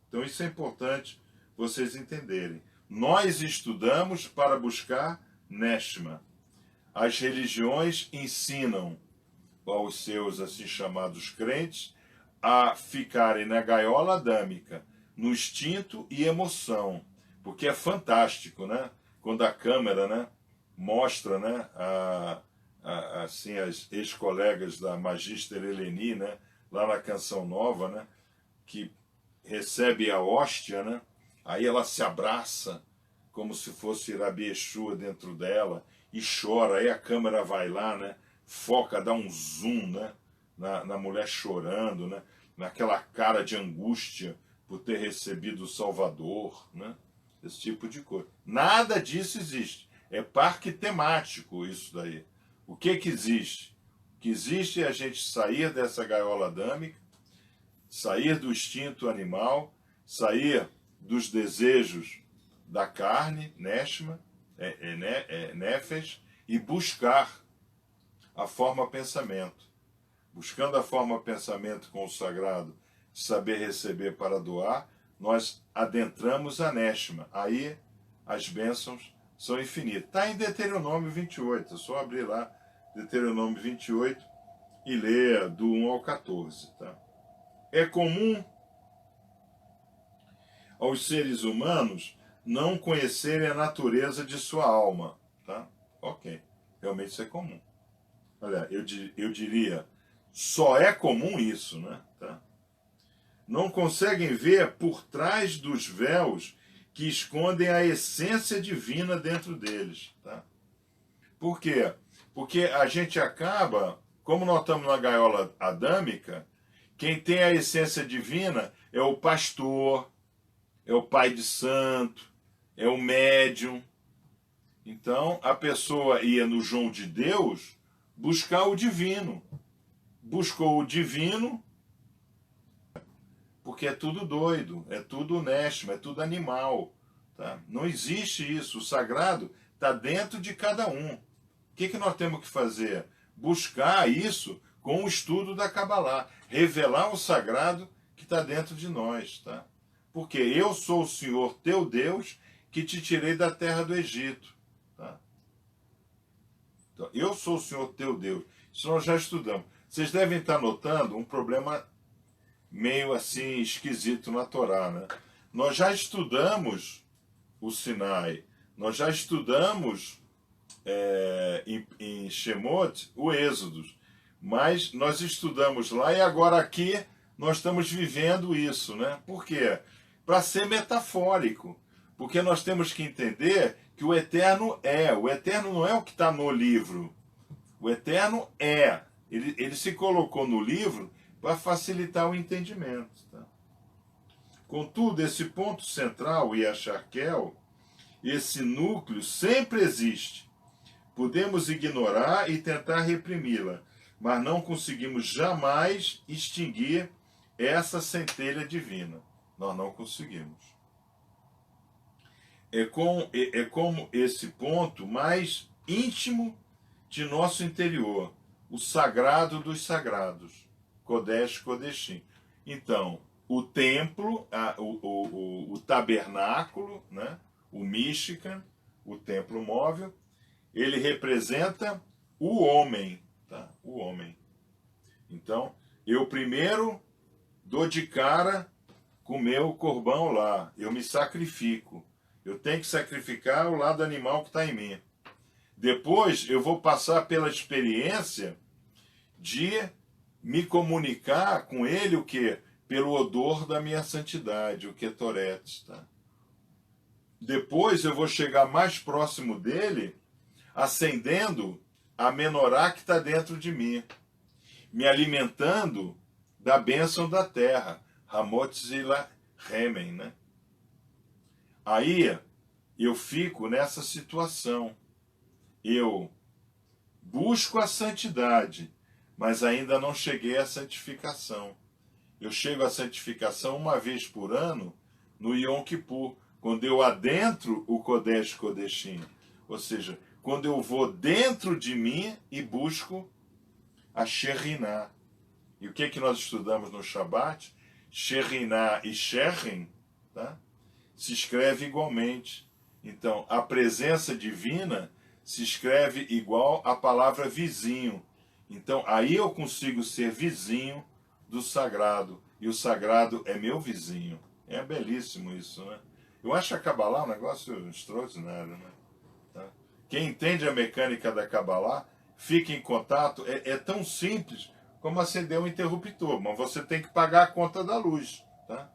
Então isso é importante vocês entenderem. Nós estudamos para buscar Neshma. As religiões ensinam aos seus assim chamados crentes a ficarem na gaiola adâmica, no instinto e emoção, porque é fantástico, né? Quando a câmera, né, mostra, né, assim as ex-colegas da Magister Eleni, né, lá na Canção Nova, né, que recebe a hóstia, né, aí ela se abraça como se fosse Rabi Yeshua dentro dela e chora, aí a câmera vai lá, né, foca, dá um zoom, né, na mulher chorando, né, naquela cara de angústia por ter recebido o Salvador, né, esse tipo de coisa. Nada disso existe. É parque temático isso daí. O que existe? O que existe é a gente sair dessa gaiola adâmica, sair do instinto animal, sair dos desejos da carne, Neshma, Nefesh, e buscar a forma pensamento. Buscando a forma pensamento com o sagrado, saber receber para doar, nós adentramos a Neshma. Aí as bênçãos são infinitas. Está em Deuteronômio 28. É só abrir lá Deuteronômio 28 e ler do 1 ao 14. Tá? É comum aos seres humanos não conhecerem a natureza de sua alma. Tá? Ok. Realmente isso é comum. Olha, eu diria, só é comum isso, né? Tá? Não conseguem ver por trás dos véus que escondem a essência divina dentro deles. Tá? Por quê? Porque a gente acaba, como nós estamos na gaiola adâmica, quem tem a essência divina é o pastor, é o pai de santo, é o médium. Então a pessoa ia no João de Deus buscar o divino. Buscou o divino, porque é tudo doido, é tudo Neshma, é tudo animal. Tá? Não existe isso. O sagrado está dentro de cada um. O que nós temos que fazer? Buscar isso com o estudo da Kabbalah. Revelar o sagrado que está dentro de nós. Tá? Porque eu sou o Senhor teu Deus que te tirei da terra do Egito. Tá? Então, eu sou o Senhor teu Deus. Isso nós já estudamos. Vocês devem estar notando um problema meio assim esquisito na Torá, né? Nós já estudamos o Sinai, nós já estudamos em Shemot o Êxodo, mas nós estudamos lá e agora aqui nós estamos vivendo isso, né? Por quê? Para ser metafórico, porque nós temos que entender que o Eterno não é o que está no livro, o Eterno é. Ele se colocou no livro para facilitar o entendimento. Tá? Contudo, esse ponto central, Yasharkel, esse núcleo sempre existe. Podemos ignorar e tentar reprimi-la, mas não conseguimos jamais extinguir essa centelha divina. Nós não conseguimos. É como esse ponto mais íntimo de nosso interior, o sagrado dos sagrados, Kodesh Kodeshim. Então, o templo, o tabernáculo, né? O Mishkan, o templo móvel, ele representa o homem, tá? O homem. Então, eu primeiro dou de cara com o meu corbão lá, eu me sacrifico. Eu tenho que sacrificar o lado animal que está em mim. Depois eu vou passar pela experiência de me comunicar com ele o quê? Pelo odor da minha santidade, o Ketoret, tá? Depois eu vou chegar mais próximo dele, acendendo a menorá que está dentro de mim, me alimentando da bênção da terra, Hamot Zila Remen, né? Aí eu fico nessa situação. Eu busco a santidade, mas ainda não cheguei à santificação. Eu chego à santificação uma vez por ano no Yom Kippur, quando eu adentro o Kodesh Kodeshim. Ou seja, quando eu vou dentro de mim e busco a Shekhinah. E o que nós estudamos no Shabat? Shekhinah e Shechin, tá? Se escreve igualmente. Então, a presença divina se escreve igual à palavra vizinho. Então, aí eu consigo ser vizinho do sagrado. E o sagrado é meu vizinho. É belíssimo isso, né? Eu acho a Kabbalah um negócio extraordinário, né? Tá? Quem entende a mecânica da Kabbalah, fica em contato. É tão simples como acender um interruptor, mas você tem que pagar a conta da luz, tá?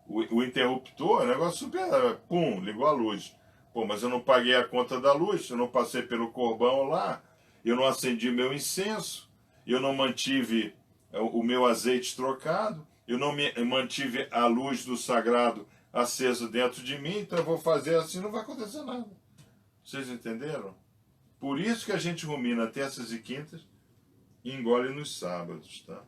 O interruptor é um negócio super... Pum, ligou a luz. Pô, mas eu não paguei a conta da luz, eu não passei pelo corbão lá, eu não acendi meu incenso, eu não mantive o meu azeite trocado, eu não mantive a luz do sagrado acesa dentro de mim, então eu vou fazer assim, não vai acontecer nada. Vocês entenderam? Por isso que a gente rumina terças e quintas e engole nos sábados, tá?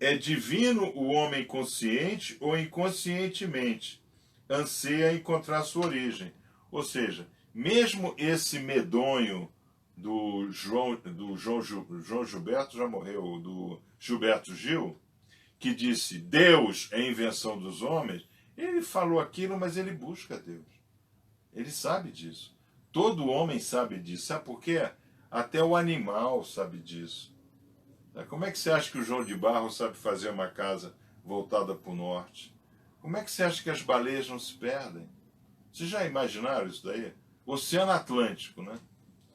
É divino o homem consciente ou inconscientemente anseia encontrar sua origem. Ou seja, mesmo esse medonho do João Gilberto, já morreu, do Gilberto Gil, que disse Deus é invenção dos homens, ele falou aquilo, mas ele busca Deus. Ele sabe disso. Todo homem sabe disso. Sabe por quê? Até o animal sabe disso. Como é que você acha que o João de Barro sabe fazer uma casa voltada para o norte? Como é que você acha que as baleias não se perdem? Vocês já imaginaram isso daí? Oceano Atlântico, né?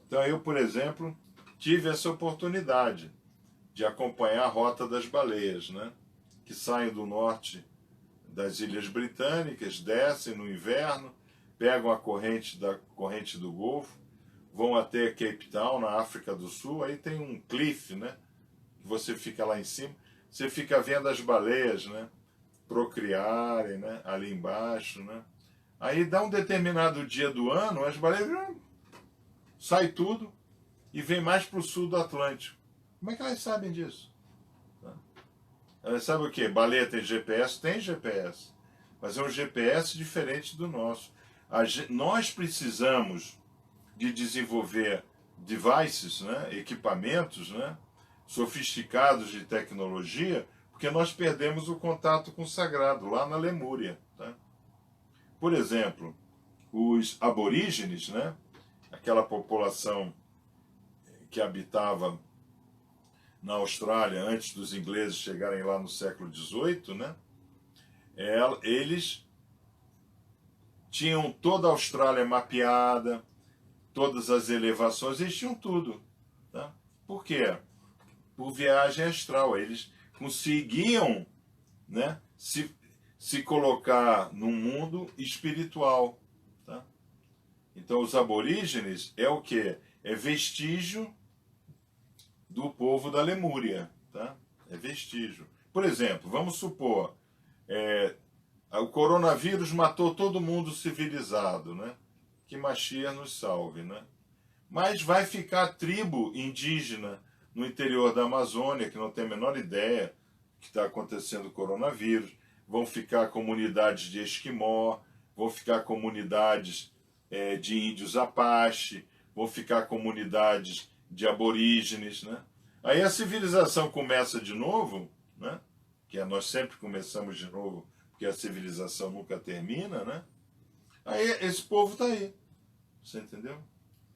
Então eu, por exemplo, tive essa oportunidade de acompanhar a rota das baleias, né? Que saem do norte das Ilhas Britânicas, descem no inverno, pegam a corrente do Golfo, vão até Cape Town, na África do Sul, aí tem um cliff, né? Você fica lá em cima, você fica vendo as baleias, né, procriarem, né, ali embaixo, né. Aí dá um determinado dia do ano, as baleias sai tudo e vem mais para o sul do Atlântico. Como é que elas sabem disso? Elas sabem o quê? Baleia tem GPS? Tem GPS, mas é um GPS diferente do nosso. Nós precisamos de desenvolver devices, né, equipamentos, né, sofisticados de tecnologia, porque nós perdemos o contato com o sagrado, lá na Lemúria. Tá? Por exemplo, os aborígenes, né, aquela população que habitava na Austrália antes dos ingleses chegarem lá no século XVIII, né, eles tinham toda a Austrália mapeada, todas as elevações, eles tinham tudo. Tá? Por quê? Por viagem astral. Eles conseguiam, né, se colocar num mundo espiritual. Tá? Então, os aborígenes é o quê? É vestígio do povo da Lemúria. Tá? É vestígio. Por exemplo, vamos supor, o coronavírus matou todo mundo civilizado, né? Que Mashiach nos salve, né? Mas vai ficar tribo indígena no interior da Amazônia, que não tem a menor ideia que está acontecendo o coronavírus, vão ficar comunidades de esquimó, vão ficar comunidades de índios Apache, vão ficar comunidades de aborígenes, né? Aí a civilização começa de novo, né? que é nós sempre começamos de novo, porque a civilização nunca termina, né? Aí esse povo está aí, você entendeu?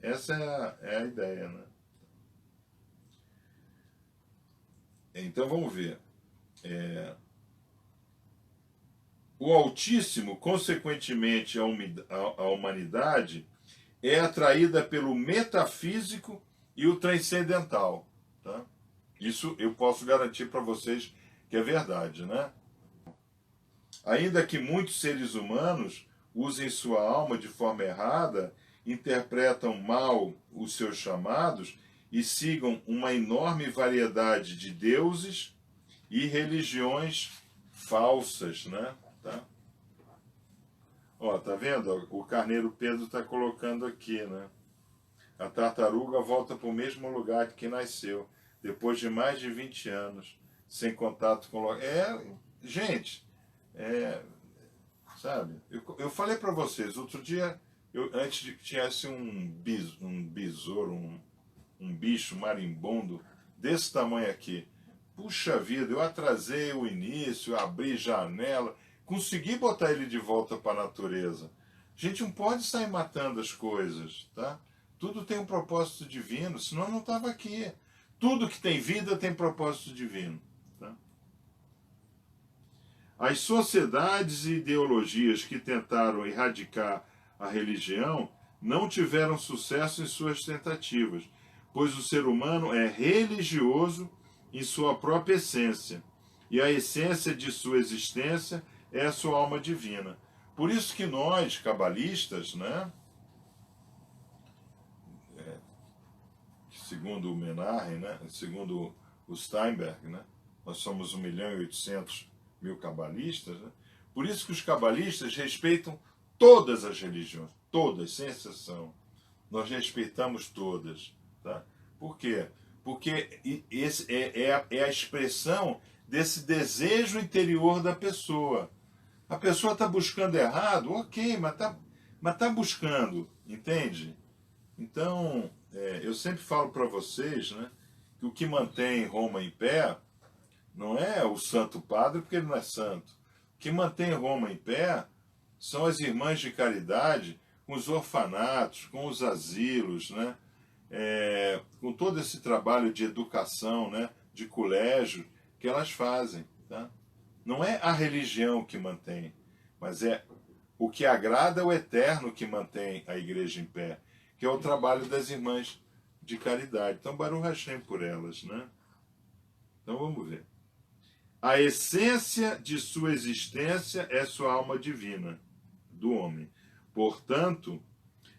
Essa é a ideia, né? Então vamos ver. O Altíssimo, consequentemente a humanidade, é atraída pelo metafísico e o transcendental. Tá? Isso eu posso garantir para vocês que é verdade, né? Ainda que muitos seres humanos usem sua alma de forma errada, interpretam mal os seus chamados e sigam uma enorme variedade de deuses e religiões falsas, né? Tá? Ó, tá vendo? O Carneiro Pedro está colocando aqui, né? A tartaruga volta para o mesmo lugar que nasceu, depois de mais de 20 anos, sem contato com o... Gente, sabe? Eu falei para vocês, outro dia, antes de que tivesse um besouro, um bicho marimbondo desse tamanho aqui. Puxa vida, eu atrasei o início, abri janela, consegui botar ele de volta para a natureza. A gente não pode sair matando as coisas, tá? Tudo tem um propósito divino, senão não estava aqui. Tudo que tem vida tem propósito divino. Tá? As sociedades e ideologias que tentaram erradicar a religião não tiveram sucesso em suas tentativas, pois o ser humano é religioso em sua própria essência, e a essência de sua existência é a sua alma divina. Por isso que nós, cabalistas, né, segundo o Menard, né, segundo o Steinberg, né, nós somos 1.800.000 cabalistas, né, por isso que os cabalistas respeitam todas as religiões, todas, sem exceção. Nós respeitamos todas. Tá? Por quê? Porque esse é a expressão desse desejo interior da pessoa. A pessoa está buscando errado, ok, mas tá buscando, entende? Então, eu sempre falo para vocês, né, que o que mantém Roma em pé não é o Santo Padre, porque ele não é santo. O que mantém Roma em pé são as irmãs de caridade com os orfanatos, com os asilos, né? Com todo esse trabalho de educação, né? De colégio que elas fazem. Tá? Não é a religião que mantém, mas é o que agrada o Eterno que mantém a igreja em pé, que é o trabalho das irmãs de caridade. Então, Baruch Hashem por elas. Né? Então, vamos ver. A essência de sua existência é sua alma divina, do homem. Portanto,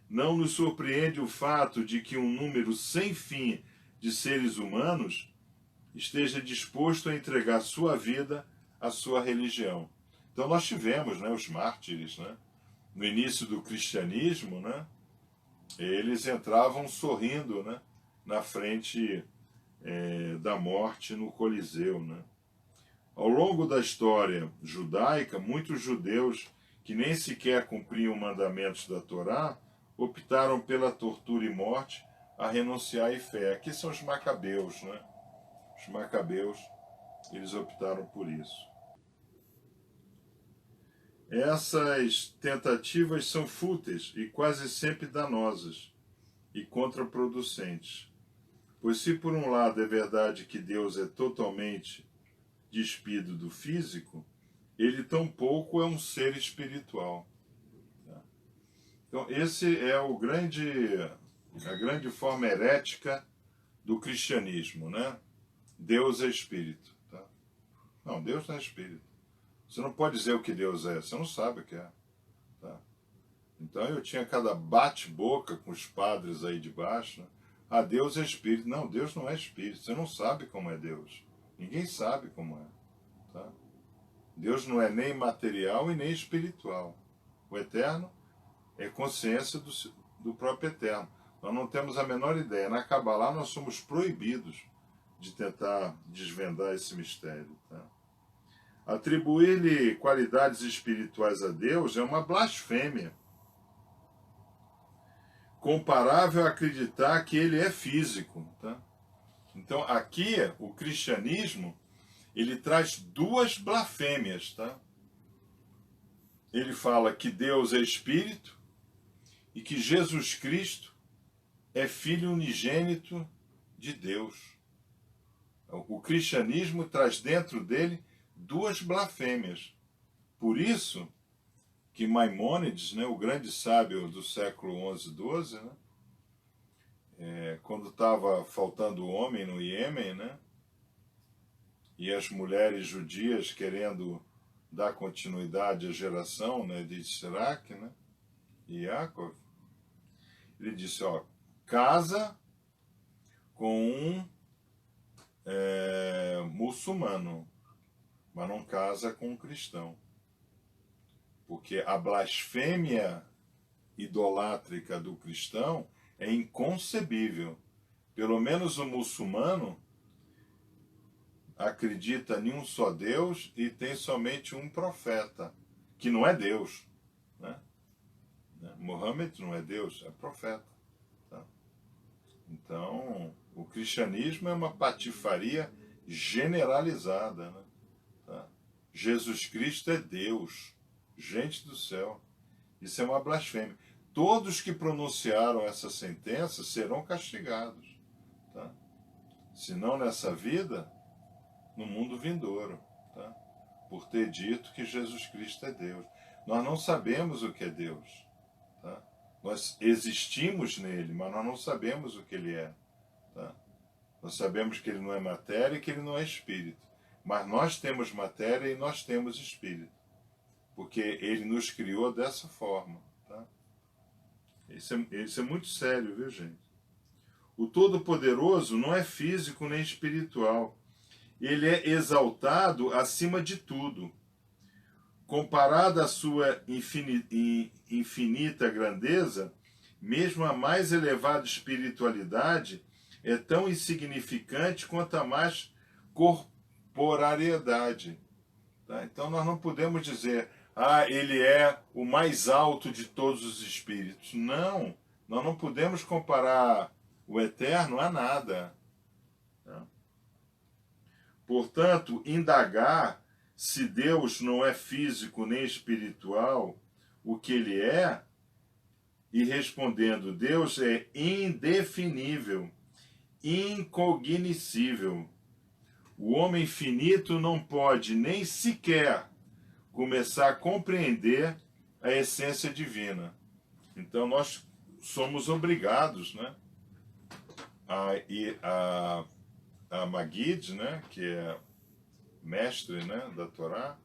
não nos surpreende o fato de que um número sem fim de seres humanos esteja disposto a entregar sua vida à sua religião. Então nós tivemos, né, os mártires, né, no início do cristianismo, né, eles entravam sorrindo, né, na frente da morte no Coliseu. Né. Ao longo da história judaica, muitos judeus que nem sequer cumpriam mandamentos da Torá, optaram pela tortura e morte a renunciar à fé. Aqui são os macabeus, né? Os macabeus, eles optaram por isso. Essas tentativas são fúteis e quase sempre danosas e contraproducentes. Pois se por um lado é verdade que Deus é totalmente despido do físico, ele tampouco é um ser espiritual. Então, esse é a grande forma herética do cristianismo, né? Deus é espírito. Tá? Não, Deus não é espírito. Você não pode dizer o que Deus é, você não sabe o que é. Tá? Então eu tinha cada bate-boca com os padres aí de baixo. Né? Ah, Deus é espírito. Não, Deus não é espírito. Você não sabe como é Deus. Ninguém sabe como é. Tá? Deus não é nem material e nem espiritual. O eterno é consciência do próprio eterno. Nós não temos a menor ideia. Na Kabbalah nós somos proibidos de tentar desvendar esse mistério. Tá? Atribuir-lhe qualidades espirituais a Deus é uma blasfêmia, comparável a acreditar que ele é físico. Tá? Então aqui o cristianismo ele traz duas blasfêmias, tá? Ele fala que Deus é Espírito e que Jesus Cristo é Filho unigênito de Deus. O cristianismo traz dentro dele duas blasfêmias. Por isso que Maimônides, né, o grande sábio do século XI, XII, né, quando estava faltando homem no Iêmen, né, e as mulheres judias querendo dar continuidade à geração, né, de Sirach, né, e Yaakov, ele disse, ó, casa com um muçulmano, mas não casa com um cristão. Porque a blasfêmia idolátrica do cristão é inconcebível. Pelo menos o muçulmano acredita em um só Deus e tem somente um profeta, que não é Deus, né? Muhammad não é Deus, é profeta. Tá? Então, o cristianismo é uma patifaria generalizada, né? Tá? Jesus Cristo é Deus. Gente do céu, isso é uma blasfêmia. Todos que pronunciaram essa sentença serão castigados, tá? Se não nessa vida, no mundo vindouro, tá? Por ter dito que Jesus Cristo é Deus. Nós não sabemos o que é Deus, tá? Nós existimos nele, mas nós não sabemos o que ele é, tá? Nós sabemos que ele não é matéria e que ele não é espírito, mas nós temos matéria e nós temos espírito, porque ele nos criou dessa forma, tá? Isso é muito sério, viu, gente? O Todo-Poderoso não é físico nem espiritual. Ele é exaltado acima de tudo. Comparado à sua infinita grandeza, mesmo a mais elevada espiritualidade é tão insignificante quanto a mais corporeidade. Tá? Então nós não podemos dizer, ele é o mais alto de todos os espíritos. Não, nós não podemos comparar o eterno a nada. Tá? Portanto, indagar se Deus não é físico nem espiritual, o que ele é, e respondendo, Deus é indefinível, incognoscível. O homem finito não pode nem sequer começar a compreender a essência divina. Então nós somos obrigados, né, a ir a Magid, né, que é mestre, né, da Torá,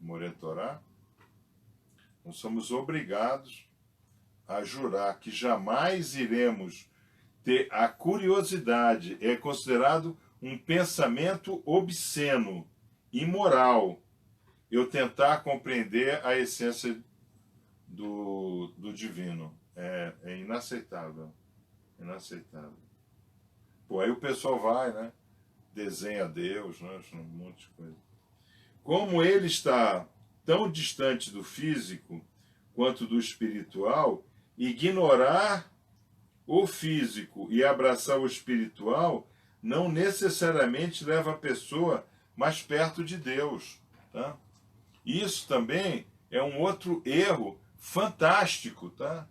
Moré Torá, nós somos obrigados a jurar que jamais iremos ter a curiosidade, é considerado um pensamento obsceno, imoral, eu tentar compreender a essência do divino. É inaceitável. Inaceitável. Pô, aí o pessoal vai, né? Desenha Deus, né? Um monte de coisa. Como ele está tão distante do físico quanto do espiritual, ignorar o físico e abraçar o espiritual não necessariamente leva a pessoa mais perto de Deus, tá? Isso também é um outro erro fantástico, tá?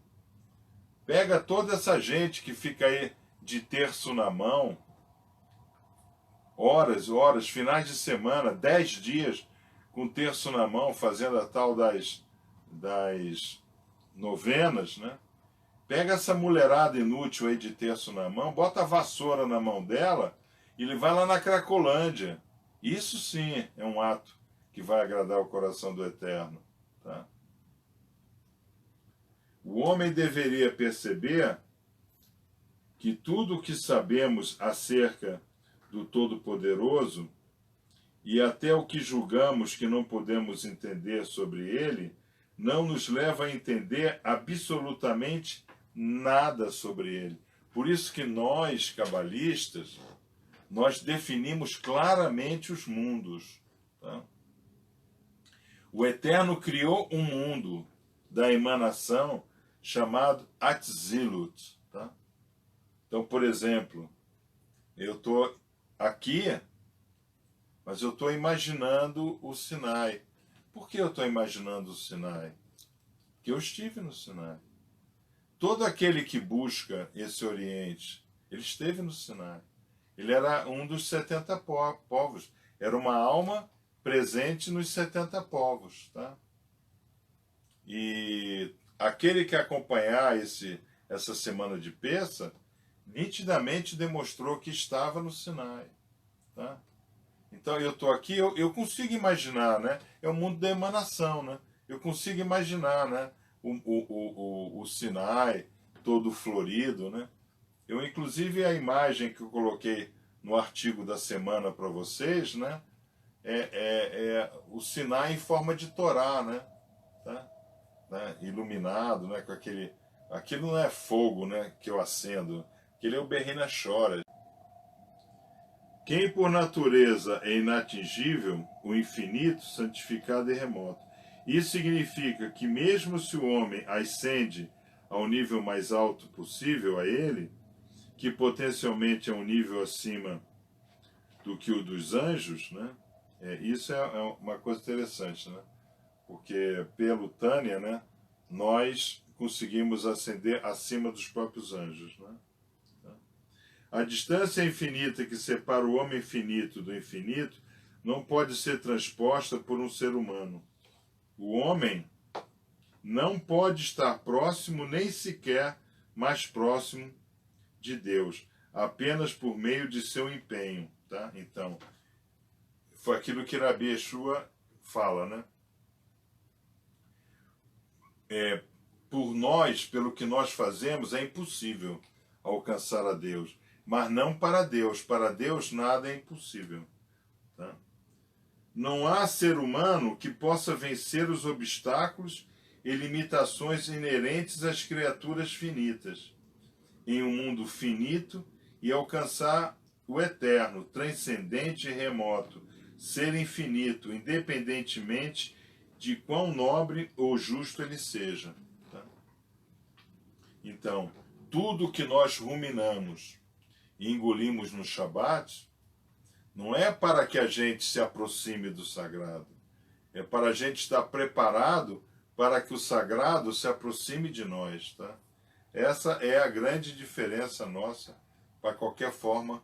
Pega toda essa gente que fica aí de terço na mão, horas, horas, finais de semana, 10 dias com terço na mão, fazendo a tal das novenas, né? Pega essa mulherada inútil aí de terço na mão, bota a vassoura na mão dela e ele vai lá na Cracolândia. Isso sim é um ato que vai agradar o coração do Eterno. Tá? O homem deveria perceber que tudo o que sabemos acerca do Todo-Poderoso e até o que julgamos que não podemos entender sobre ele, não nos leva a entender absolutamente nada sobre ele. Por isso que nós, cabalistas, nós definimos claramente os mundos. Tá? O Eterno criou um mundo da emanação chamado Atzilut. Tá? Então, por exemplo, eu estou aqui mas eu estou imaginando o Sinai. Por que eu estou imaginando o Sinai? Porque eu estive no Sinai. Todo aquele que busca esse Oriente, ele esteve no Sinai. Ele era um dos 70 povos. Era uma alma presente nos 70 povos. Tá? E aquele que acompanhar essa semana de Pessa, nitidamente demonstrou que estava no Sinai. Tá? Então eu estou aqui, eu consigo imaginar, né? É o mundo da emanação, né? Eu consigo imaginar, né? O Sinai todo florido, né? Eu, inclusive, a imagem que eu coloquei no artigo da semana para vocês, né? É o Sinai em forma de Torá, né? Tá? Né? Iluminado, né? Com aquele... Aquilo não é fogo, né? Que eu acendo. Aquele é o Berrina Chora. Quem por natureza é inatingível, o infinito, santificado e remoto. Isso significa que mesmo se o homem ascende ao nível mais alto possível a ele, que potencialmente é um nível acima do que o dos anjos, né? Isso é uma coisa interessante, né? Porque pelo Tânia, né, nós conseguimos ascender acima dos próprios anjos, né? A distância infinita que separa o homem finito do infinito não pode ser transposta por um ser humano. O homem não pode estar próximo nem sequer mais próximo de Deus, apenas por meio de seu empenho. Tá? Então, foi aquilo que Rabi Yeshua fala, né? Por nós, pelo que nós fazemos, é impossível alcançar a Deus. Mas não para Deus. Para Deus nada é impossível. Tá? Não há ser humano que possa vencer os obstáculos e limitações inerentes às criaturas finitas, em um mundo finito, e alcançar o eterno, transcendente e remoto, ser infinito, independentemente de quão nobre ou justo ele seja. Tá? Então, tudo que nós ruminamos e engolimos no Shabat não é para que a gente se aproxime do sagrado, é para a gente estar preparado para que o sagrado se aproxime de nós. Tá? Essa é a grande diferença nossa para qualquer forma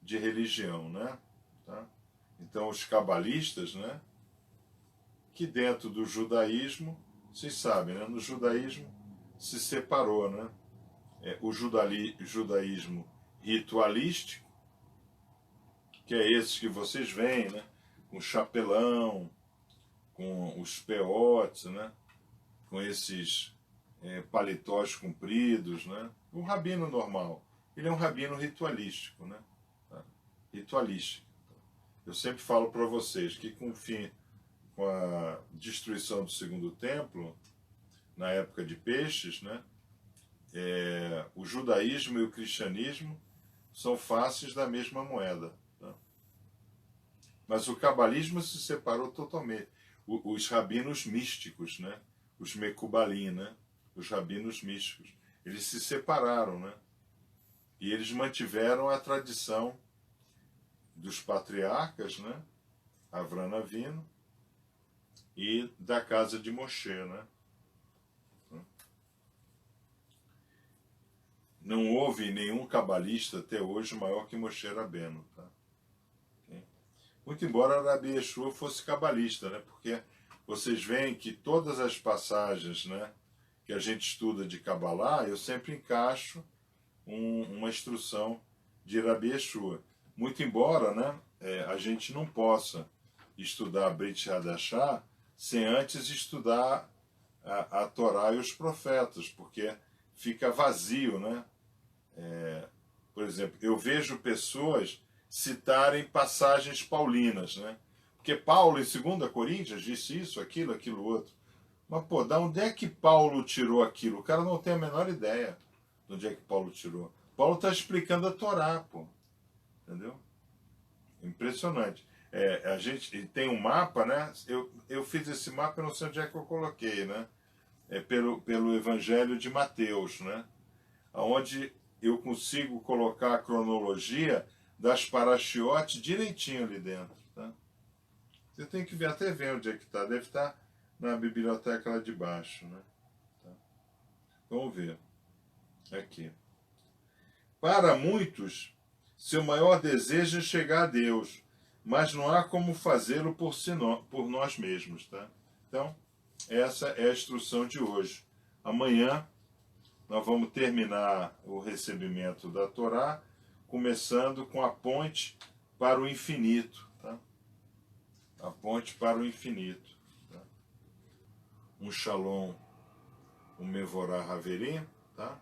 de religião, né? Tá? Então os cabalistas, né, que dentro do judaísmo, vocês sabem, né, no judaísmo se separou, né? O judaísmo ritualístico, que é esse que vocês veem, né, com chapelão, com os peotes, né, com esses paletós compridos, né? Um rabino normal. Ele é um rabino ritualístico, né? Tá? Ritualístico. Eu sempre falo para vocês que com a destruição do segundo templo, na época de peixes, né? O judaísmo e o cristianismo são faces da mesma moeda. Tá? Mas o cabalismo se separou totalmente. Os rabinos místicos, né? Os Mekubalim, né? Os rabinos místicos, eles se separaram, né? E eles mantiveram a tradição dos patriarcas, né? Avraham Avinu, e da casa de Moshe, né? Não houve nenhum cabalista até hoje maior que Moshe Rabbeinu, tá? Okay? Muito embora Rabi Yeshua fosse cabalista, né? Porque vocês veem que todas as passagens, né, que a gente estuda de Kabbalah, eu sempre encaixo uma instrução de Rabi Yeshua. Muito embora, né, a gente não possa estudar Brit Hadashah sem antes estudar a Torá e os profetas, porque fica vazio, né? Por exemplo, eu vejo pessoas citarem passagens paulinas, né? Porque Paulo, em 2 Coríntios, disse isso, aquilo outro. Mas, pô, da onde é que Paulo tirou aquilo? O cara não tem a menor ideia de onde é que Paulo tirou. Paulo está explicando a Torá, pô. Entendeu? Impressionante. A gente tem um mapa, né? Eu fiz esse mapa, eu não sei onde é que eu coloquei, né? Pelo Evangelho de Mateus, né? Onde eu consigo colocar a cronologia das parashiotes direitinho ali dentro. Tá? Eu tenho que ver, até ver onde é que está. Deve estar na biblioteca lá de baixo, né? Tá. Vamos ver. Aqui. Para muitos, seu maior desejo é chegar a Deus, mas não há como fazê-lo por nós mesmos, tá? Então, essa é a instrução de hoje. Amanhã nós vamos terminar o recebimento da Torá, começando com a ponte para o infinito, tá? A ponte para o infinito. Tá? Um shalom, um mevorah haverim, tá?